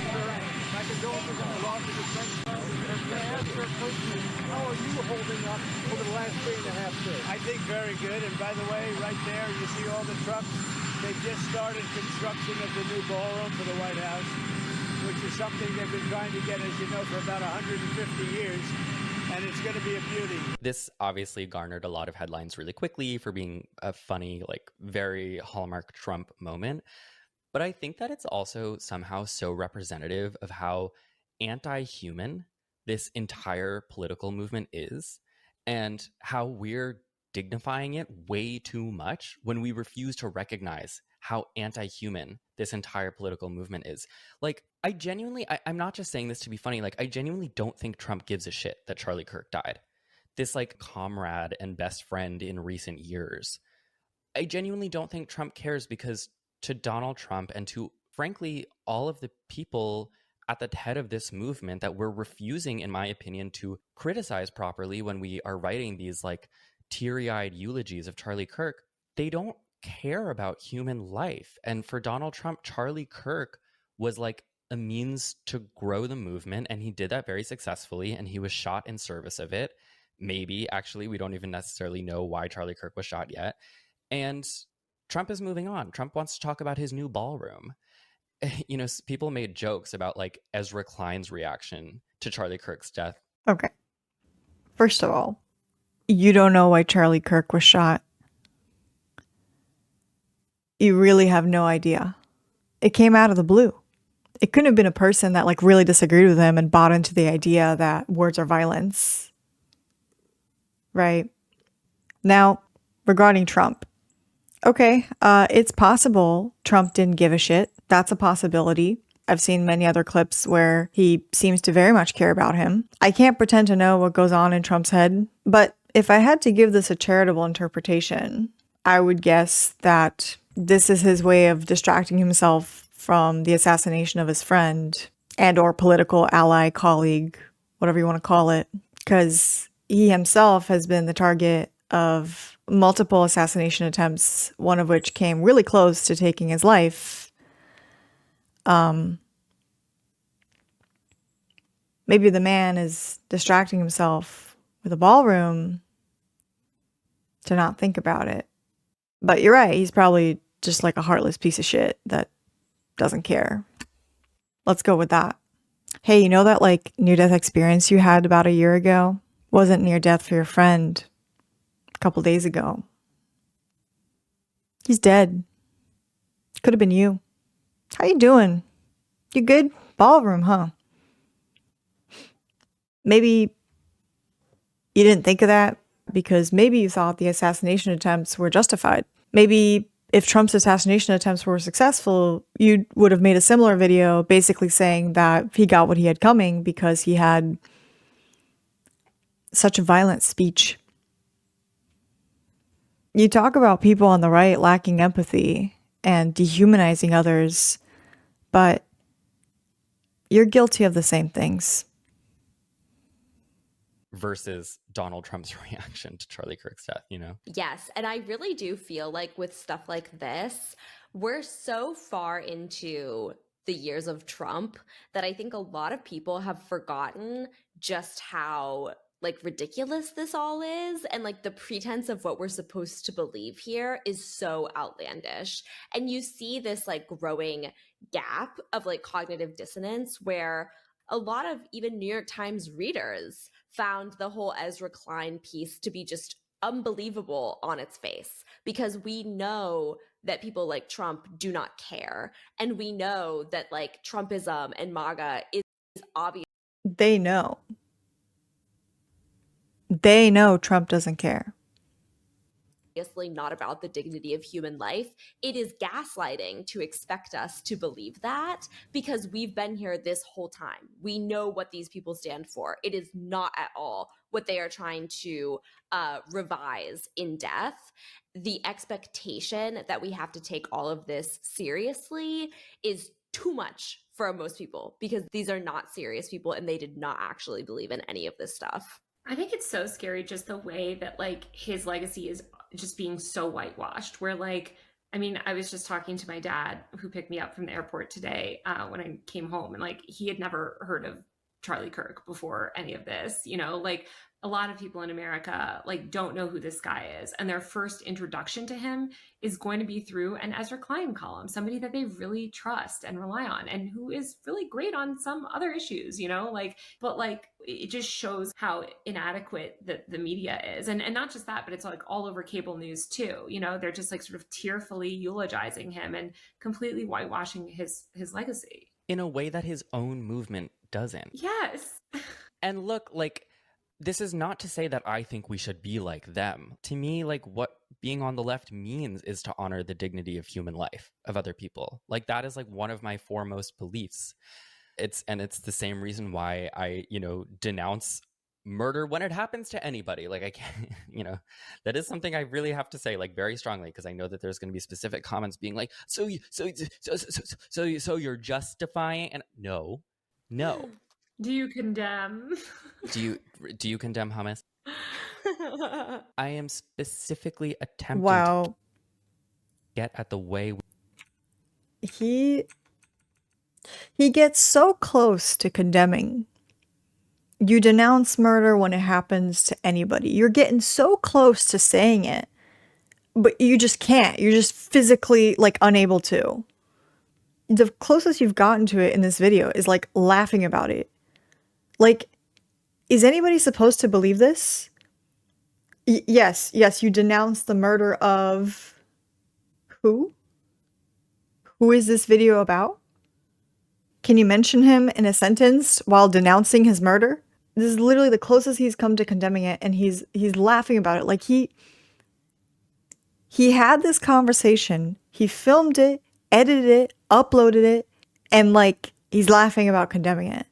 are you holding up over the last 3.5 days? I think very good. And by the way, right there, you see all the trucks. They just started construction of the new ballroom for the White House, which is something they've been trying to get, as you know, for about 150 years. And it's going to be a beauty. This obviously garnered a lot of headlines really quickly for being a funny, like, very hallmark Trump moment. But I think that it's also somehow so representative of how anti-human this entire political movement is, and how we're dignifying it way too much when we refuse to recognize how anti-human this entire political movement is. Like, I'm not just saying this to be funny, like, I genuinely don't think Trump gives a shit that Charlie Kirk died. This, like, comrade and best friend in recent years. I genuinely don't think Trump cares, because to Donald Trump and to, frankly, all of the people at the head of this movement that we're refusing, in my opinion, to criticize properly when we are writing these, like, teary-eyed eulogies of Charlie Kirk, they don't care about human life. And for Donald Trump, Charlie Kirk was like a means to grow the movement, and he did that very successfully, and he was shot in service of it. Maybe, actually, we don't even necessarily know why Charlie Kirk was shot yet. And Trump is moving on. Trump wants to talk about his new ballroom. You know, people made jokes about, like, Ezra Klein's reaction to Charlie Kirk's death. Okay. First of all, you don't know why Charlie Kirk was shot. You really have no idea. It came out of the blue. It couldn't have been a person that, like, really disagreed with him and bought into the idea that words are violence. Right? Now, regarding Trump. Okay, it's possible Trump didn't give a shit. That's a possibility. I've seen many other clips where he seems to very much care about him. I can't pretend to know what goes on in Trump's head, but if I had to give this a charitable interpretation, I would guess that this is his way of distracting himself from the assassination of his friend and or political ally, colleague, whatever you want to call it, because he himself has been the target of multiple assassination attempts, one of which came really close to taking his life. Maybe the man is distracting himself with a ballroom to not think about it. But you're right, he's probably just like a heartless piece of shit that doesn't care. Let's go with that. Hey, you know that like near-death experience you had about a year ago? Wasn't near death for your friend a couple days ago. He's dead. Could have been you. How you doing? You good? Ballroom, huh? Maybe you didn't think of that because maybe you thought the assassination attempts were justified. Maybe if Trump's assassination attempts were successful, you would have made a similar video basically saying that he got what he had coming because he had such a violent speech. You talk about people on the right lacking empathy and dehumanizing others, but you're guilty of the same things. Versus Donald Trump's reaction to Charlie Kirk's death, you know? Yes, and I really do feel like with stuff like this, we're so far into the years of Trump that I think a lot of people have forgotten just how like ridiculous this all is, and like the pretense of what we're supposed to believe here is so outlandish. And you see this like growing gap of like cognitive dissonance where a lot of even New York Times readers found the whole Ezra Klein piece to be just unbelievable on its face, because we know that people like Trump do not care. And we know that like Trumpism and MAGA is obvious. They know. They know Trump doesn't care. Obviously not about the dignity of human life. It is gaslighting to expect us to believe that because we've been here this whole time. We know what these people stand for. It is not at all what they are trying to revise in death. The expectation that we have to take all of this seriously is too much for most people because these are not serious people and they did not actually believe in any of this stuff. I think it's so scary just the way that like his legacy is just being so whitewashed, where like, I mean, I was just talking to my dad who picked me up from the airport today when I came home, and like he had never heard of Charlie Kirk before any of this, you know, like a lot of people in America like don't know who this guy is, and their first introduction to him is going to be through an Ezra Klein column, somebody that they really trust and rely on and who is really great on some other issues, you know, like, but like it just shows how inadequate the media is, and not just that, but it's like all over cable news too, you know, they're just like sort of tearfully eulogizing him and completely whitewashing his legacy in a way that his own movement doesn't. Yes. And look, like, this is not to say that I think we should be like them. To me, like, what being on the left means is to honor the dignity of human life, of other people. Like, that is like one of my foremost beliefs. It's the same reason why I, you know, denounce murder when it happens to anybody. Like, I can't, you know, that is something I really have to say, like, very strongly, because I know that there's going to be specific comments being like, so you're justifying, and no. Do you condemn? Do you condemn hummus? I am specifically attempting to get at the way he gets so close to condemning. You denounce murder when it happens to anybody. You're getting so close to saying it, but you just can't. You're just physically like unable to. The closest you've gotten to it in this video is like laughing about it. Like, is anybody supposed to believe this? Yes, you denounce the murder of who? Who is this video about? Can you mention him in a sentence while denouncing his murder? This is literally the closest he's come to condemning it, and he's laughing about it. Like he had this conversation, he filmed it, edited it, uploaded it, and like He's laughing about condemning it.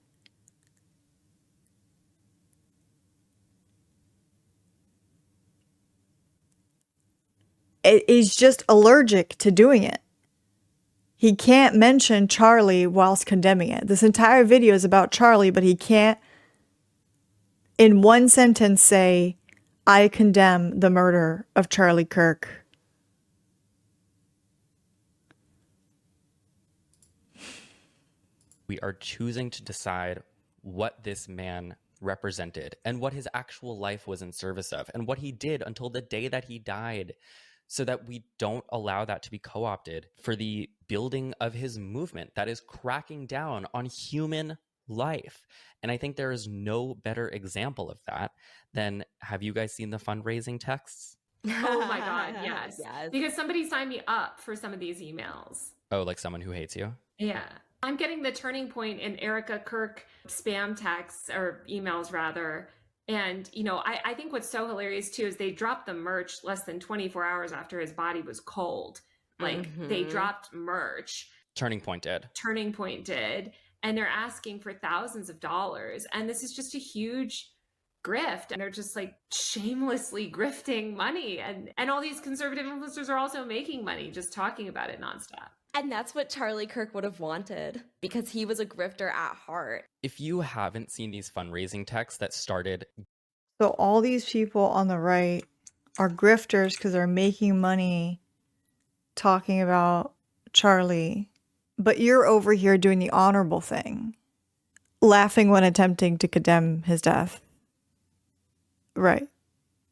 He's just allergic to doing it. He can't mention Charlie whilst condemning it. This entire video is about Charlie, but he can't in one sentence say, I condemn the murder of Charlie Kirk. We are choosing to decide what this man represented and what his actual life was in service of and what he did until the day that he died, so that we don't allow that to be co-opted for the building of his movement that is cracking down on human life. And I think there is no better example of that than, have you guys seen the fundraising texts? Oh my God, yes. Yes. Because somebody signed me up for some of these emails. Oh, like someone who hates you? Yeah. I'm getting the turning point in Erika Kirk spam texts, or emails rather. And, you know, I think what's so hilarious too is they dropped the merch less than 24 hours after his body was cold. Like they dropped merch. Turning Point did. Turning Point did. And they're asking for thousands of dollars. And this is just a huge grift. And they're just like shamelessly grifting money. And all these conservative influencers are also making money just talking about it nonstop. And that's what Charlie Kirk would have wanted, because he was a grifter at heart. If you haven't seen these fundraising texts that started... So all these people on the right are grifters because they're making money talking about Charlie. But you're over here doing the honorable thing, laughing when attempting to condemn his death. Right.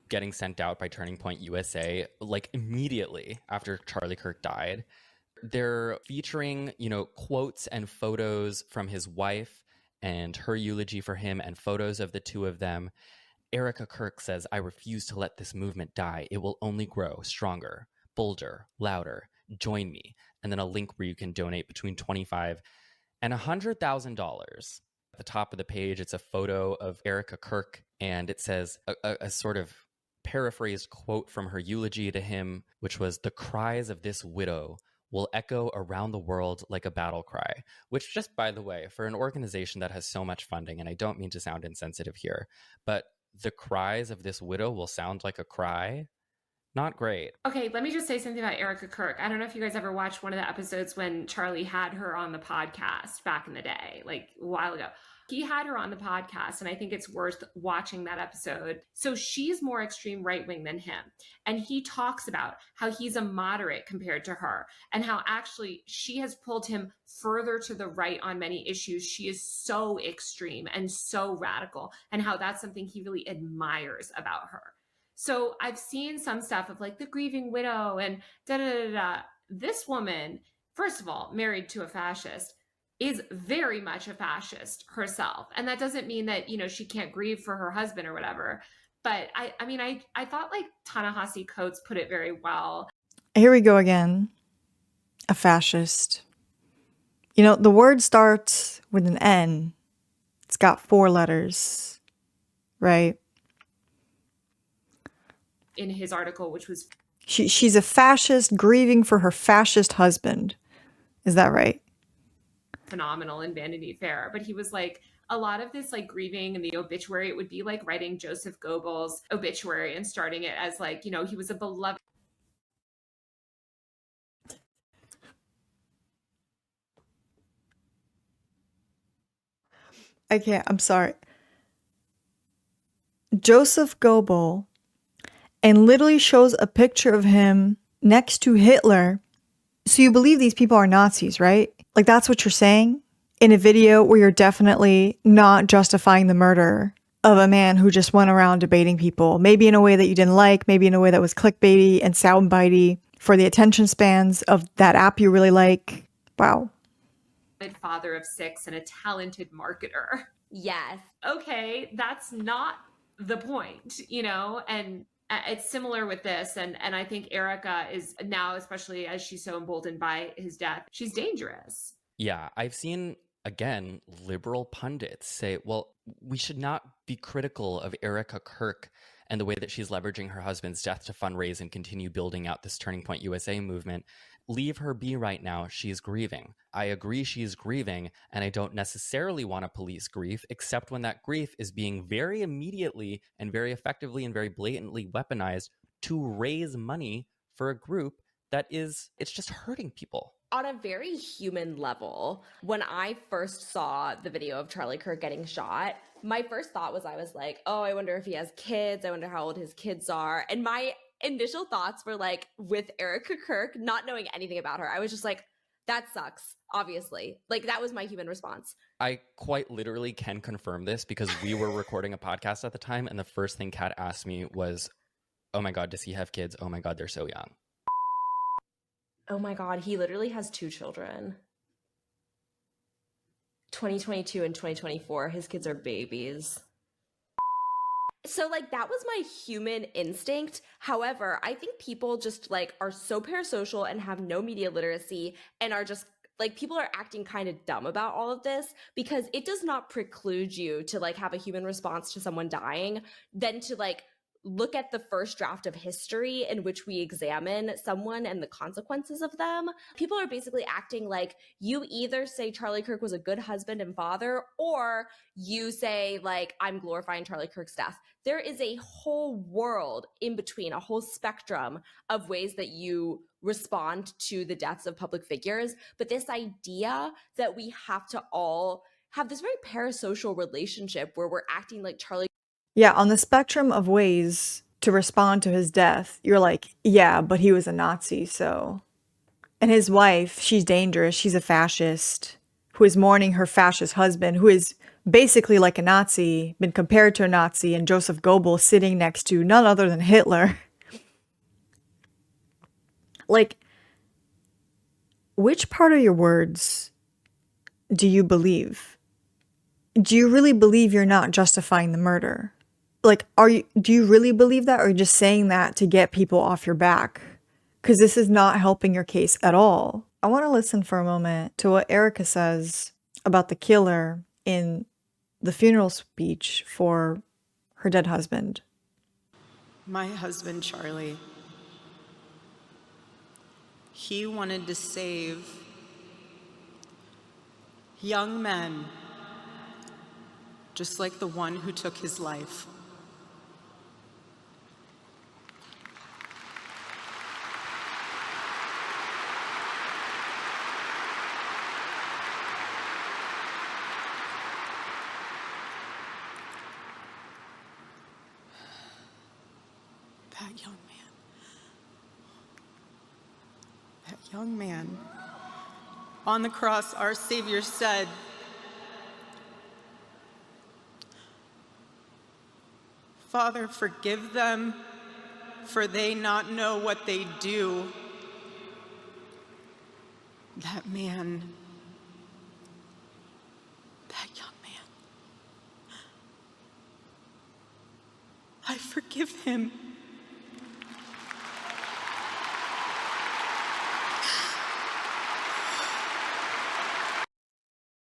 Getting sent out by Turning Point USA, like immediately after Charlie Kirk died. They're featuring, you know, quotes and photos from his wife and her eulogy for him and photos of the two of them. Erika Kirk says, I refuse to let this movement die. It will only grow stronger, bolder, louder. Join me. And then a link where you can donate between $25,000 and $100,000. At the top of the page, it's a photo of Erika Kirk, and it says a sort of paraphrased quote from her eulogy to him, which was, the cries of this widow will echo around the world like a battle cry, which, just by the way, for an organization that has so much funding, and I don't mean to sound insensitive here, but the cries of this widow will sound like a cry. Not great. Okay, let me just say something about Erika Kirk. I don't know if you guys ever watched one of the episodes when Charlie had her on the podcast back in the day, like a while ago. He had her on the podcast, and I think it's worth watching that episode. So she's more extreme right-wing than him. And he talks about how he's a moderate compared to her, and how actually she has pulled him further to the right on many issues. She is so extreme and so radical, and how that's something he really admires about her. So I've seen some stuff of like the grieving widow and da-da-da-da. This woman, first of all, married to a fascist, is very much a fascist herself. And that doesn't mean that, you know, she can't grieve for her husband or whatever. But I thought like Ta-Nehisi Coates put it very well. Here we go again. A fascist. You know, the word starts with an N. It's got 4 letters, right? In his article, which was... She's a fascist grieving for her fascist husband. Is that right? Phenomenal in Vanity Fair. But he was like, a lot of this like grieving and the obituary, it would be like writing Joseph Goebbels' obituary and starting it as like, you know, he was a beloved... I can't. I'm sorry. Joseph Goebbels, and literally shows a picture of him next to Hitler. So you believe these people are Nazis, right? Like that's what you're saying in a video where you're definitely not justifying the murder of a man who just went around debating people, maybe in a way that you didn't like, maybe in a way that was clickbaity and soundbitey for the attention spans of that app you really like. Wow. Father of 6 and a talented marketer. Yes. Okay, that's not the point, you know? And it's similar with this. And I think Erika is now, especially as she's so emboldened by his death, she's dangerous. Yeah, I've seen, again, liberal pundits say, well, we should not be critical of Erika Kirk and the way that she's leveraging her husband's death to fundraise and continue building out this Turning Point USA movement. Leave her be right now. She's grieving. I agree she's grieving, and I don't necessarily want to police grief, except when that grief is being very immediately and very effectively and very blatantly weaponized to raise money for a group that is, it's just hurting people. On a very human level, when I first saw the video of Charlie Kirk getting shot, my first thought was, I was like, oh, I wonder if he has kids. I wonder how old his kids are. And my initial thoughts were like, with Erika Kirk, not knowing anything about her, I was just like, that sucks, obviously. Like, that was my human response. I quite literally can confirm this because we were recording a podcast at the time, and the first thing Kat asked me was, oh my God, does he have kids? Oh my God, they're so young. Oh my God, he literally has 2 children. 2022 and 2024, his kids are babies. So like that was my human instinct. However, I think people just like are so parasocial and have no media literacy and are just like, people are acting kind of dumb about all of this because it does not preclude you to like have a human response to someone dying, then to like look at the first draft of history in which we examine someone and the consequences of them. People are basically acting like you either say Charlie Kirk was a good husband and father, or you say like, I'm glorifying Charlie Kirk's death. There is a whole world in between, a whole spectrum of ways that you respond to the deaths of public figures. But this idea that we have to all have this very parasocial relationship where we're acting like Charlie. Yeah, on the spectrum of ways to respond to his death, you're like, yeah, but he was a Nazi, so. And his wife, she's dangerous. She's a fascist who is mourning her fascist husband, who is basically like a Nazi, been compared to a Nazi, and Joseph Goebbels sitting next to none other than Hitler. Like, which part of your words do you believe? Do you really believe you're not justifying the murder? Like, do you really believe that, or are you just saying that to get people off your back? Because this is not helping your case at all. I want to listen for a moment to what Erika says about the killer in the funeral speech for her dead husband. My husband, Charlie, he wanted to save young men, just like the one who took his life. That young man, on the cross, our Savior said, Father, forgive them, for they not know what they do. That man, that young man, I forgive him.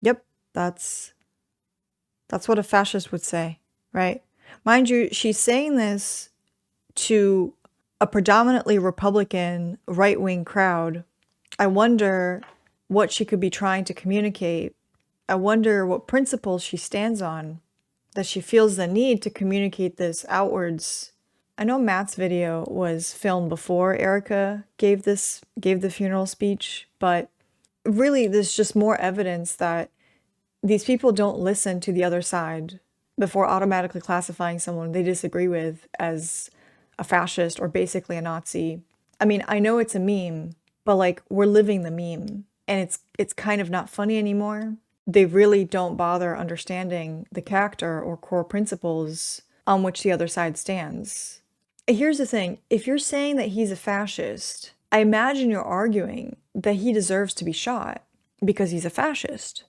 Yep, that's what a fascist would say, right? Mind you, she's saying this to a predominantly Republican right-wing crowd. I wonder what she could be trying to communicate. I wonder what principles she stands on, that she feels the need to communicate this outwards. I know Matt's video was filmed before Erika gave the funeral speech, but really there's just more evidence that these people don't listen to the other side before automatically classifying someone they disagree with as a fascist or basically a Nazi. I mean, I know it's a meme, but like, we're living the meme, and it's kind of not funny anymore. They really don't bother understanding the character or core principles on which the other side stands. Here's the thing, if you're saying that he's a fascist, I imagine you're arguing that he deserves to be shot because he's a fascist.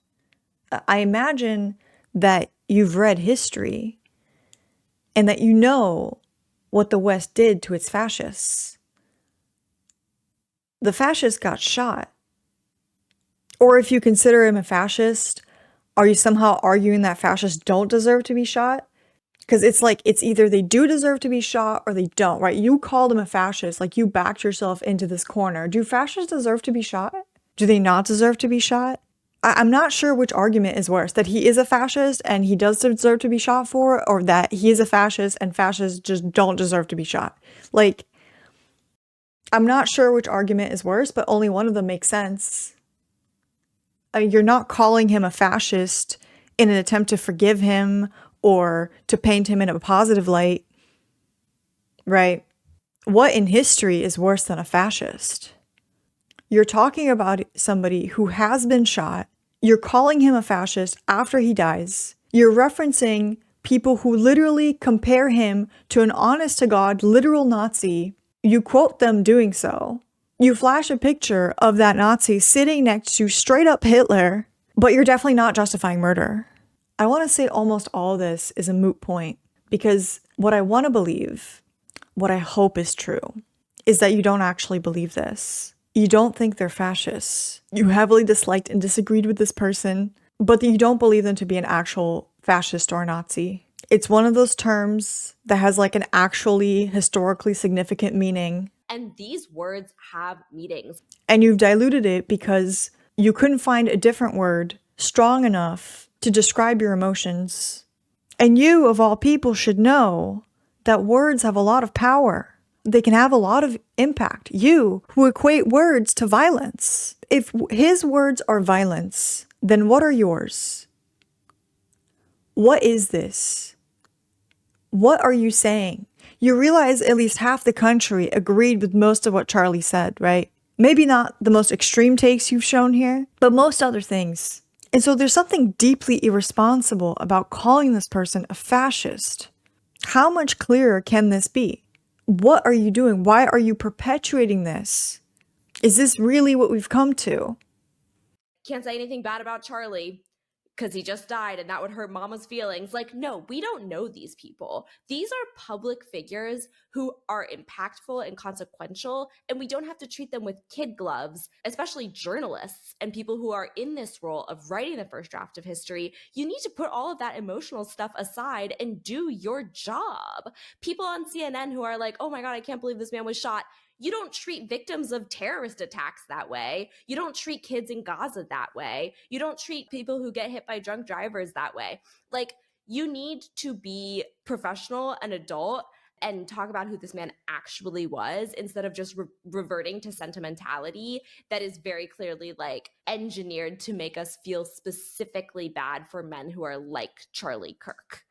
I imagine that you've read history and that you know what the West did to its fascists. The fascists got shot. Or if you consider him a fascist, are you somehow arguing that fascists don't deserve to be shot? Because it's like, it's either they do deserve to be shot or they don't, right? You called him a fascist, like you backed yourself into this corner. Do fascists deserve to be shot? Do they not deserve to be shot? I'm not sure which argument is worse, that he is a fascist and he does deserve to be shot for, or that he is a fascist and fascists just don't deserve to be shot. Like, I'm not sure which argument is worse, but only one of them makes sense. I mean, you're not calling him a fascist in an attempt to forgive him or to paint him in a positive light, right? What in history is worse than a fascist? You're talking about somebody who has been shot. You're calling him a fascist after he dies. You're referencing people who literally compare him to an honest-to-God literal Nazi. You quote them doing so. You flash a picture of that Nazi sitting next to straight-up Hitler, but you're definitely not justifying murder. I want to say almost all this is a moot point, because what I want to believe, what I hope is true, is that you don't actually believe this. You don't think they're fascists. You heavily disliked and disagreed with this person, but that you don't believe them to be an actual fascist or Nazi. It's one of those terms that has like an actually historically significant meaning. And these words have meanings. And you've diluted it because you couldn't find a different word strong enough to describe your emotions. And you, of all people, should know that words have a lot of power. They can have a lot of impact. You, who equate words to violence. If his words are violence, then what are yours? What is this? What are you saying? You realize at least half the country agreed with most of what Charlie said, right? Maybe not the most extreme takes you've shown here, but most other things. And so there's something deeply irresponsible about calling this person a fascist. How much clearer can this be? What are you doing? Why are you perpetuating this? Is this really what we've come to? Can't say anything bad about Charlie because he just died and that would hurt mama's feelings. Like, no, we don't know these people. These are public figures who are impactful and consequential, and we don't have to treat them with kid gloves, especially journalists and people who are in this role of writing the first draft of history. You need to put all of that emotional stuff aside and do your job. People on CNN who are like, oh my God, I can't believe this man was shot. You don't treat victims of terrorist attacks that way. You don't treat kids in Gaza that way. You don't treat people who get hit by drunk drivers that way. Like, you need to be professional and adult and talk about who this man actually was instead of just reverting to sentimentality that is very clearly like engineered to make us feel specifically bad for men who are like Charlie Kirk.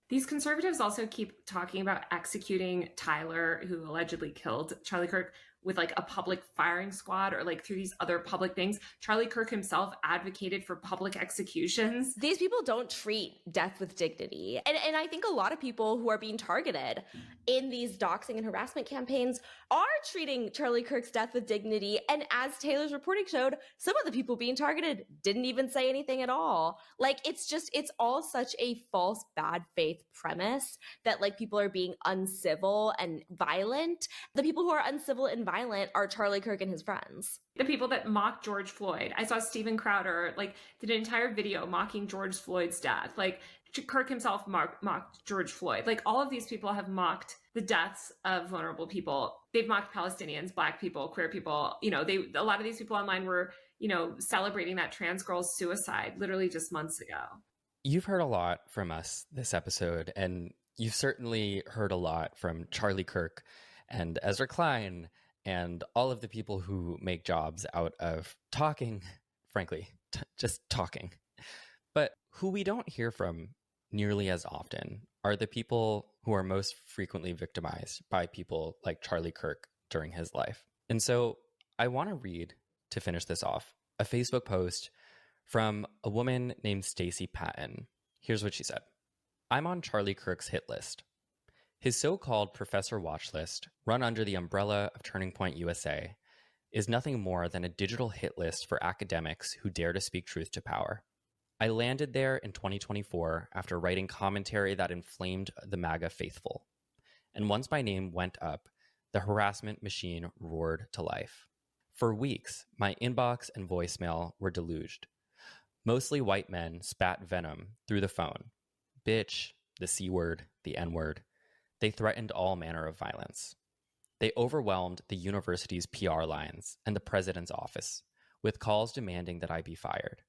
These conservatives also keep talking about executing Tyler, who allegedly killed Charlie Kirk, with like a public firing squad or like through these other public things. Charlie Kirk himself advocated for public executions. These people don't treat death with dignity. And I think a lot of people who are being targeted in these doxing and harassment campaigns are treating Charlie Kirk's death with dignity. And as Taylor's reporting showed, some of the people being targeted didn't even say anything at all. Like, it's all such a false bad faith premise that like people are being uncivil and violent. The people who are uncivil and violent are Charlie Kirk and his friends. The people that mock George Floyd. I saw Steven Crowder like did an entire video mocking George Floyd's death. Like Kirk himself mocked George Floyd. Like all of these people have mocked the deaths of vulnerable people. They've mocked Palestinians, Black people, queer people. You know, a lot of these people online were, you know, celebrating that trans girl's suicide literally just months ago. You've heard a lot from us this episode, and you've certainly heard a lot from Charlie Kirk and Ezra Klein and all of the people who make jobs out of talking, frankly, just talking. But who we don't hear from nearly as often are the people who are most frequently victimized by people like Charlie Kirk during his life. And so I want to read, to finish this off, a Facebook post from a woman named Stacy Patton. Here's what she said. I'm on Charlie Kirk's hit list. His so-called professor watch list, run under the umbrella of Turning Point USA, is nothing more than a digital hit list for academics who dare to speak truth to power. I landed there in 2024 after writing commentary that inflamed the MAGA faithful. And once my name went up, the harassment machine roared to life. For weeks, my inbox and voicemail were deluged. Mostly white men spat venom through the phone. Bitch, the C word, the N word. They threatened all manner of violence. They overwhelmed the university's PR lines and the president's office with calls demanding that I be fired.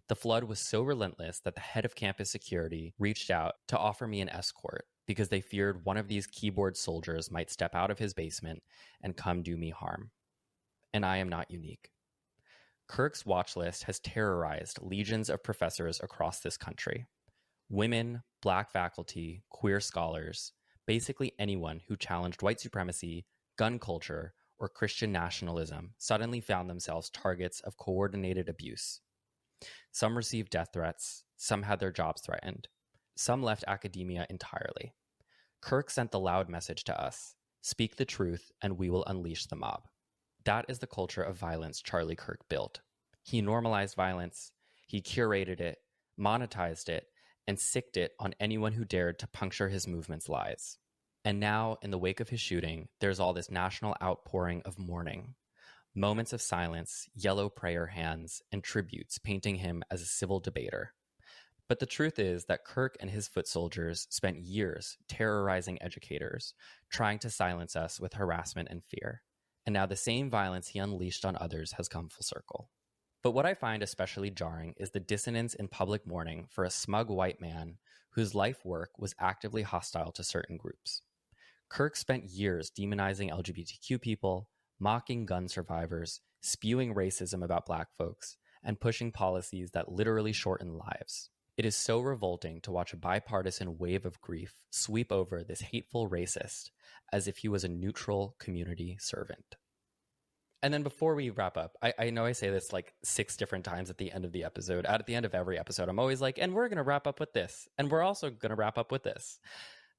The flood was so relentless that the head of campus security reached out to offer me an escort because they feared one of these keyboard soldiers might step out of his basement and come do me harm. And I am not unique. Kirk's watch list has terrorized legions of professors across this country. Women, Black faculty, queer scholars, basically anyone who challenged white supremacy, gun culture, or Christian nationalism suddenly found themselves targets of coordinated abuse. Some received death threats, some had their jobs threatened, some left academia entirely. Kirk sent the loud message to us: speak the truth and we will unleash the mob. That is the culture of violence Charlie Kirk built. He normalized violence, he curated it, monetized it, and sicked it on anyone who dared to puncture his movement's lies. And now, in the wake of his shooting, there's all this national outpouring of mourning. Moments of silence, yellow prayer hands, and tributes painting him as a civil debater. But the truth is that Kirk and his foot soldiers spent years terrorizing educators, trying to silence us with harassment and fear. And now the same violence he unleashed on others has come full circle. But what I find especially jarring is the dissonance in public mourning for a smug white man whose life work was actively hostile to certain groups. Kirk spent years demonizing LGBTQ people, mocking gun survivors, spewing racism about Black folks, and pushing policies that literally shorten lives. It is so revolting to watch a bipartisan wave of grief sweep over this hateful racist as if he was a neutral community servant. And then before we wrap up, I know I say this like 6 different times at the end of the episode. At the end of every episode, I'm always like, and we're going to wrap up with this. And we're also going to wrap up with this.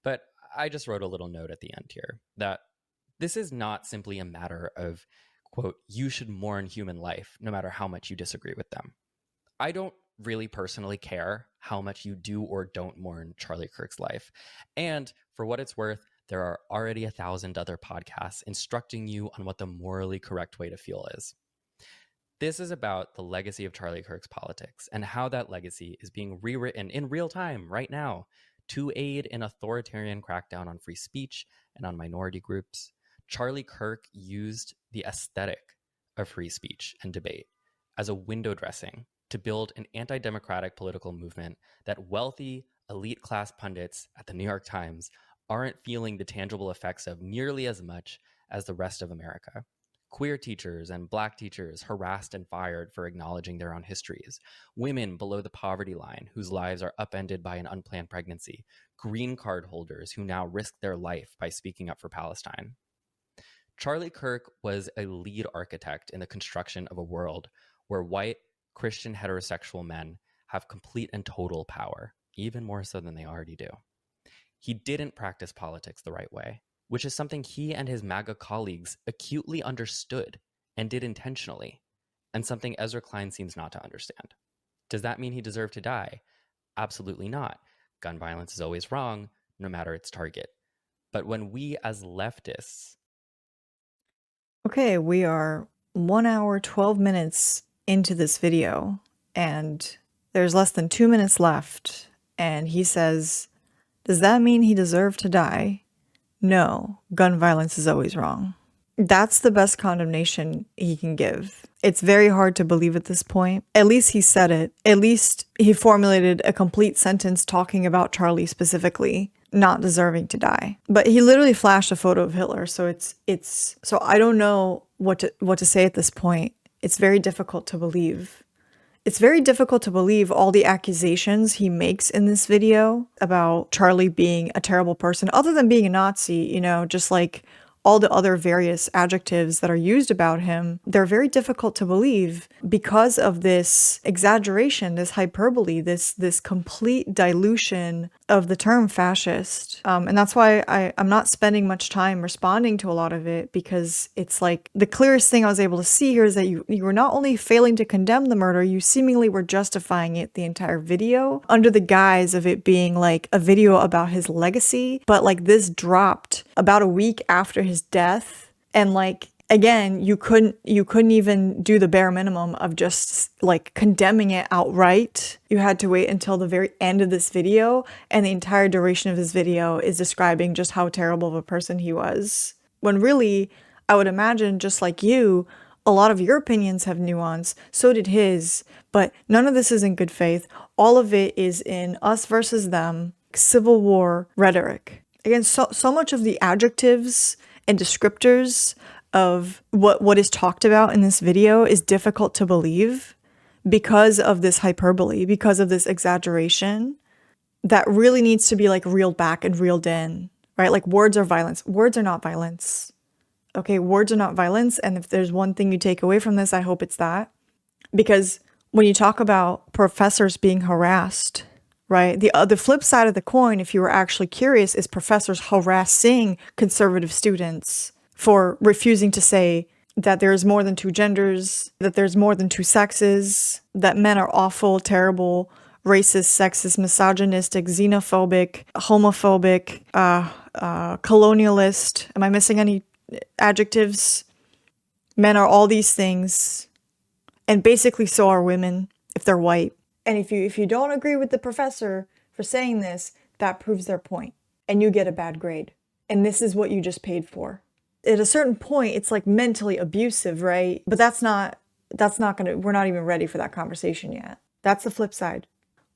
But I just wrote a little note at the end here that this is not simply a matter of, quote, you should mourn human life no matter how much you disagree with them. I don't really personally care how much you do or don't mourn Charlie Kirk's life. And for what it's worth, there are already 1,000 other podcasts instructing you on what the morally correct way to feel is. This is about the legacy of Charlie Kirk's politics and how that legacy is being rewritten in real time right now to aid an authoritarian crackdown on free speech and on minority groups. Charlie Kirk used the aesthetic of free speech and debate as a window dressing to build an anti-democratic political movement that wealthy, elite class pundits at the New York Times aren't feeling the tangible effects of nearly as much as the rest of America. Queer teachers and Black teachers harassed and fired for acknowledging their own histories. Women below the poverty line whose lives are upended by an unplanned pregnancy. Green card holders who now risk their life by speaking up for Palestine. Charlie Kirk was a lead architect in the construction of a world where white, Christian heterosexual men have complete and total power, even more so than they already do. He didn't practice politics the right way, which is something he and his MAGA colleagues acutely understood and did intentionally, and something Ezra Klein seems not to understand. Does that mean he deserved to die? Absolutely not. Gun violence is always wrong, no matter its target. But when we as leftists... Okay, we are 1 hour, 12 minutes into this video, and there's less than 2 minutes left, and he says, does that mean he deserved to die? No, gun violence is always wrong. That's the best condemnation he can give. It's very hard to believe at this point. At least he said it. At least he formulated a complete sentence talking about Charlie specifically not deserving to die. But he literally flashed a photo of Hitler, so so I don't know what to say at this point. It's very difficult to believe. It's very difficult to believe all the accusations he makes in this video about Charlie being a terrible person, other than being a Nazi, you know, just like all the other various adjectives that are used about him. They're very difficult to believe because of this exaggeration, this hyperbole, this complete dilution of the term fascist. And that's why I'm not spending much time responding to a lot of it, because it's like the clearest thing I was able to see here is that you were not only failing to condemn the murder, you seemingly were justifying it the entire video under the guise of it being like a video about his legacy. But like this dropped about a week after his death, and like again, you couldn't even do the bare minimum of just like condemning it outright. You had to wait until the very end of this video, and the entire duration of this video is describing just how terrible of a person he was. When really, I would imagine, just like you, a lot of your opinions have nuance, so did his, but none of this is in good faith. All of it is in us versus them, civil war rhetoric. Again, so much of the adjectives and descriptors of what is talked about in this video is difficult to believe because of this hyperbole, because of this exaggeration that really needs to be like reeled back and reeled in, right? Like words are violence. Words are not violence. Okay, words are not violence. And if there's one thing you take away from this, I hope it's that. Because when you talk about professors being harassed, right? The flip side of the coin, if you were actually curious, is professors harassing conservative students for refusing to say that there's more than two genders, that there's more than two sexes, that men are awful, terrible, racist, sexist, misogynistic, xenophobic, homophobic, colonialist. Am I missing any adjectives? Men are all these things, and basically so are women if they're white. And if you don't agree with the professor for saying this, that proves their point, and you get a bad grade. And this is what you just paid for. At a certain point, it's like mentally abusive, right? But that's not gonna, we're not even ready for that conversation yet. That's the flip side.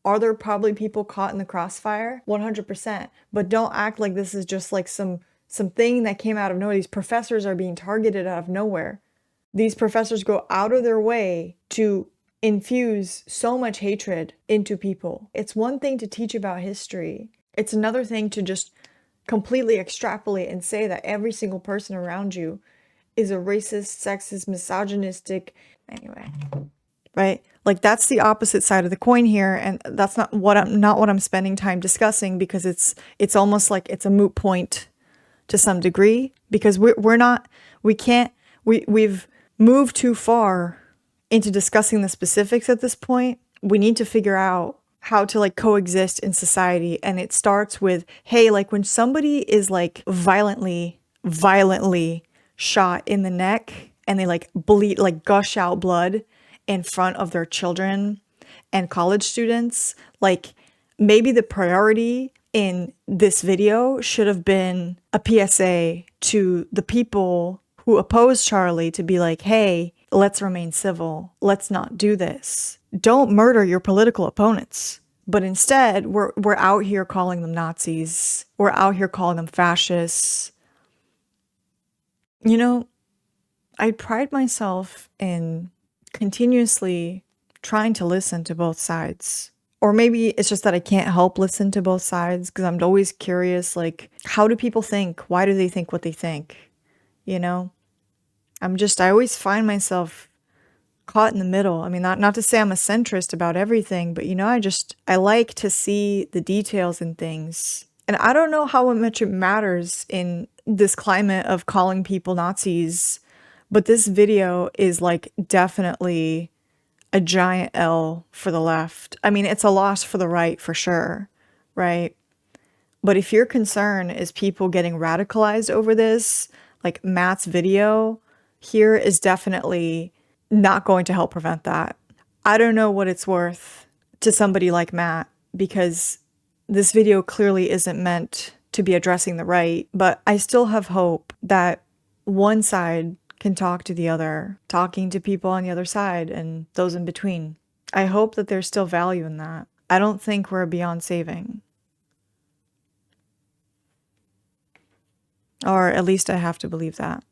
Are there probably people caught in the crossfire? 100%. But don't act like this is just like some thing that came out of nowhere. These professors are being targeted out of nowhere. These professors go out of their way to infuse so much hatred into people. It's one thing to teach about history. It's another thing to just completely extrapolate and say that every single person around you is a racist, sexist, misogynistic, anyway, right? Like that's the opposite side of the coin here, and that's not what I'm spending time discussing, because it's almost like it's a moot point to some degree, because we've moved too far into discussing the specifics at this point. We need to figure out how to like coexist in society. And it starts with, hey, like when somebody is like violently shot in the neck and they like bleed, like gush out blood in front of their children and college students, like maybe the priority in this video should have been a PSA to the people who oppose Charlie to be like, hey, let's remain civil. Let's not do this. Don't murder your political opponents. But instead, we're out here calling them Nazis. We're out here calling them fascists. You know, I pride myself in continuously trying to listen to both sides. Or maybe it's just that I can't help listen to both sides, because I'm always curious, like, how do people think? Why do they think what they think? You know? I always find myself caught in the middle. I mean, not to say I'm a centrist about everything, but you know, I like to see the details in things. And I don't know how much it matters in this climate of calling people Nazis, but this video is like definitely a giant L for the left. I mean, it's a loss for the right for sure, right? But if your concern is people getting radicalized over this, like Matt's video here is definitely not going to help prevent that. I don't know what it's worth to somebody like Matt, because this video clearly isn't meant to be addressing the right, but I still have hope that one side can talk to the other, talking to people on the other side and those in between. I hope that there's still value in that. I don't think we're beyond saving. Or at least I have to believe that.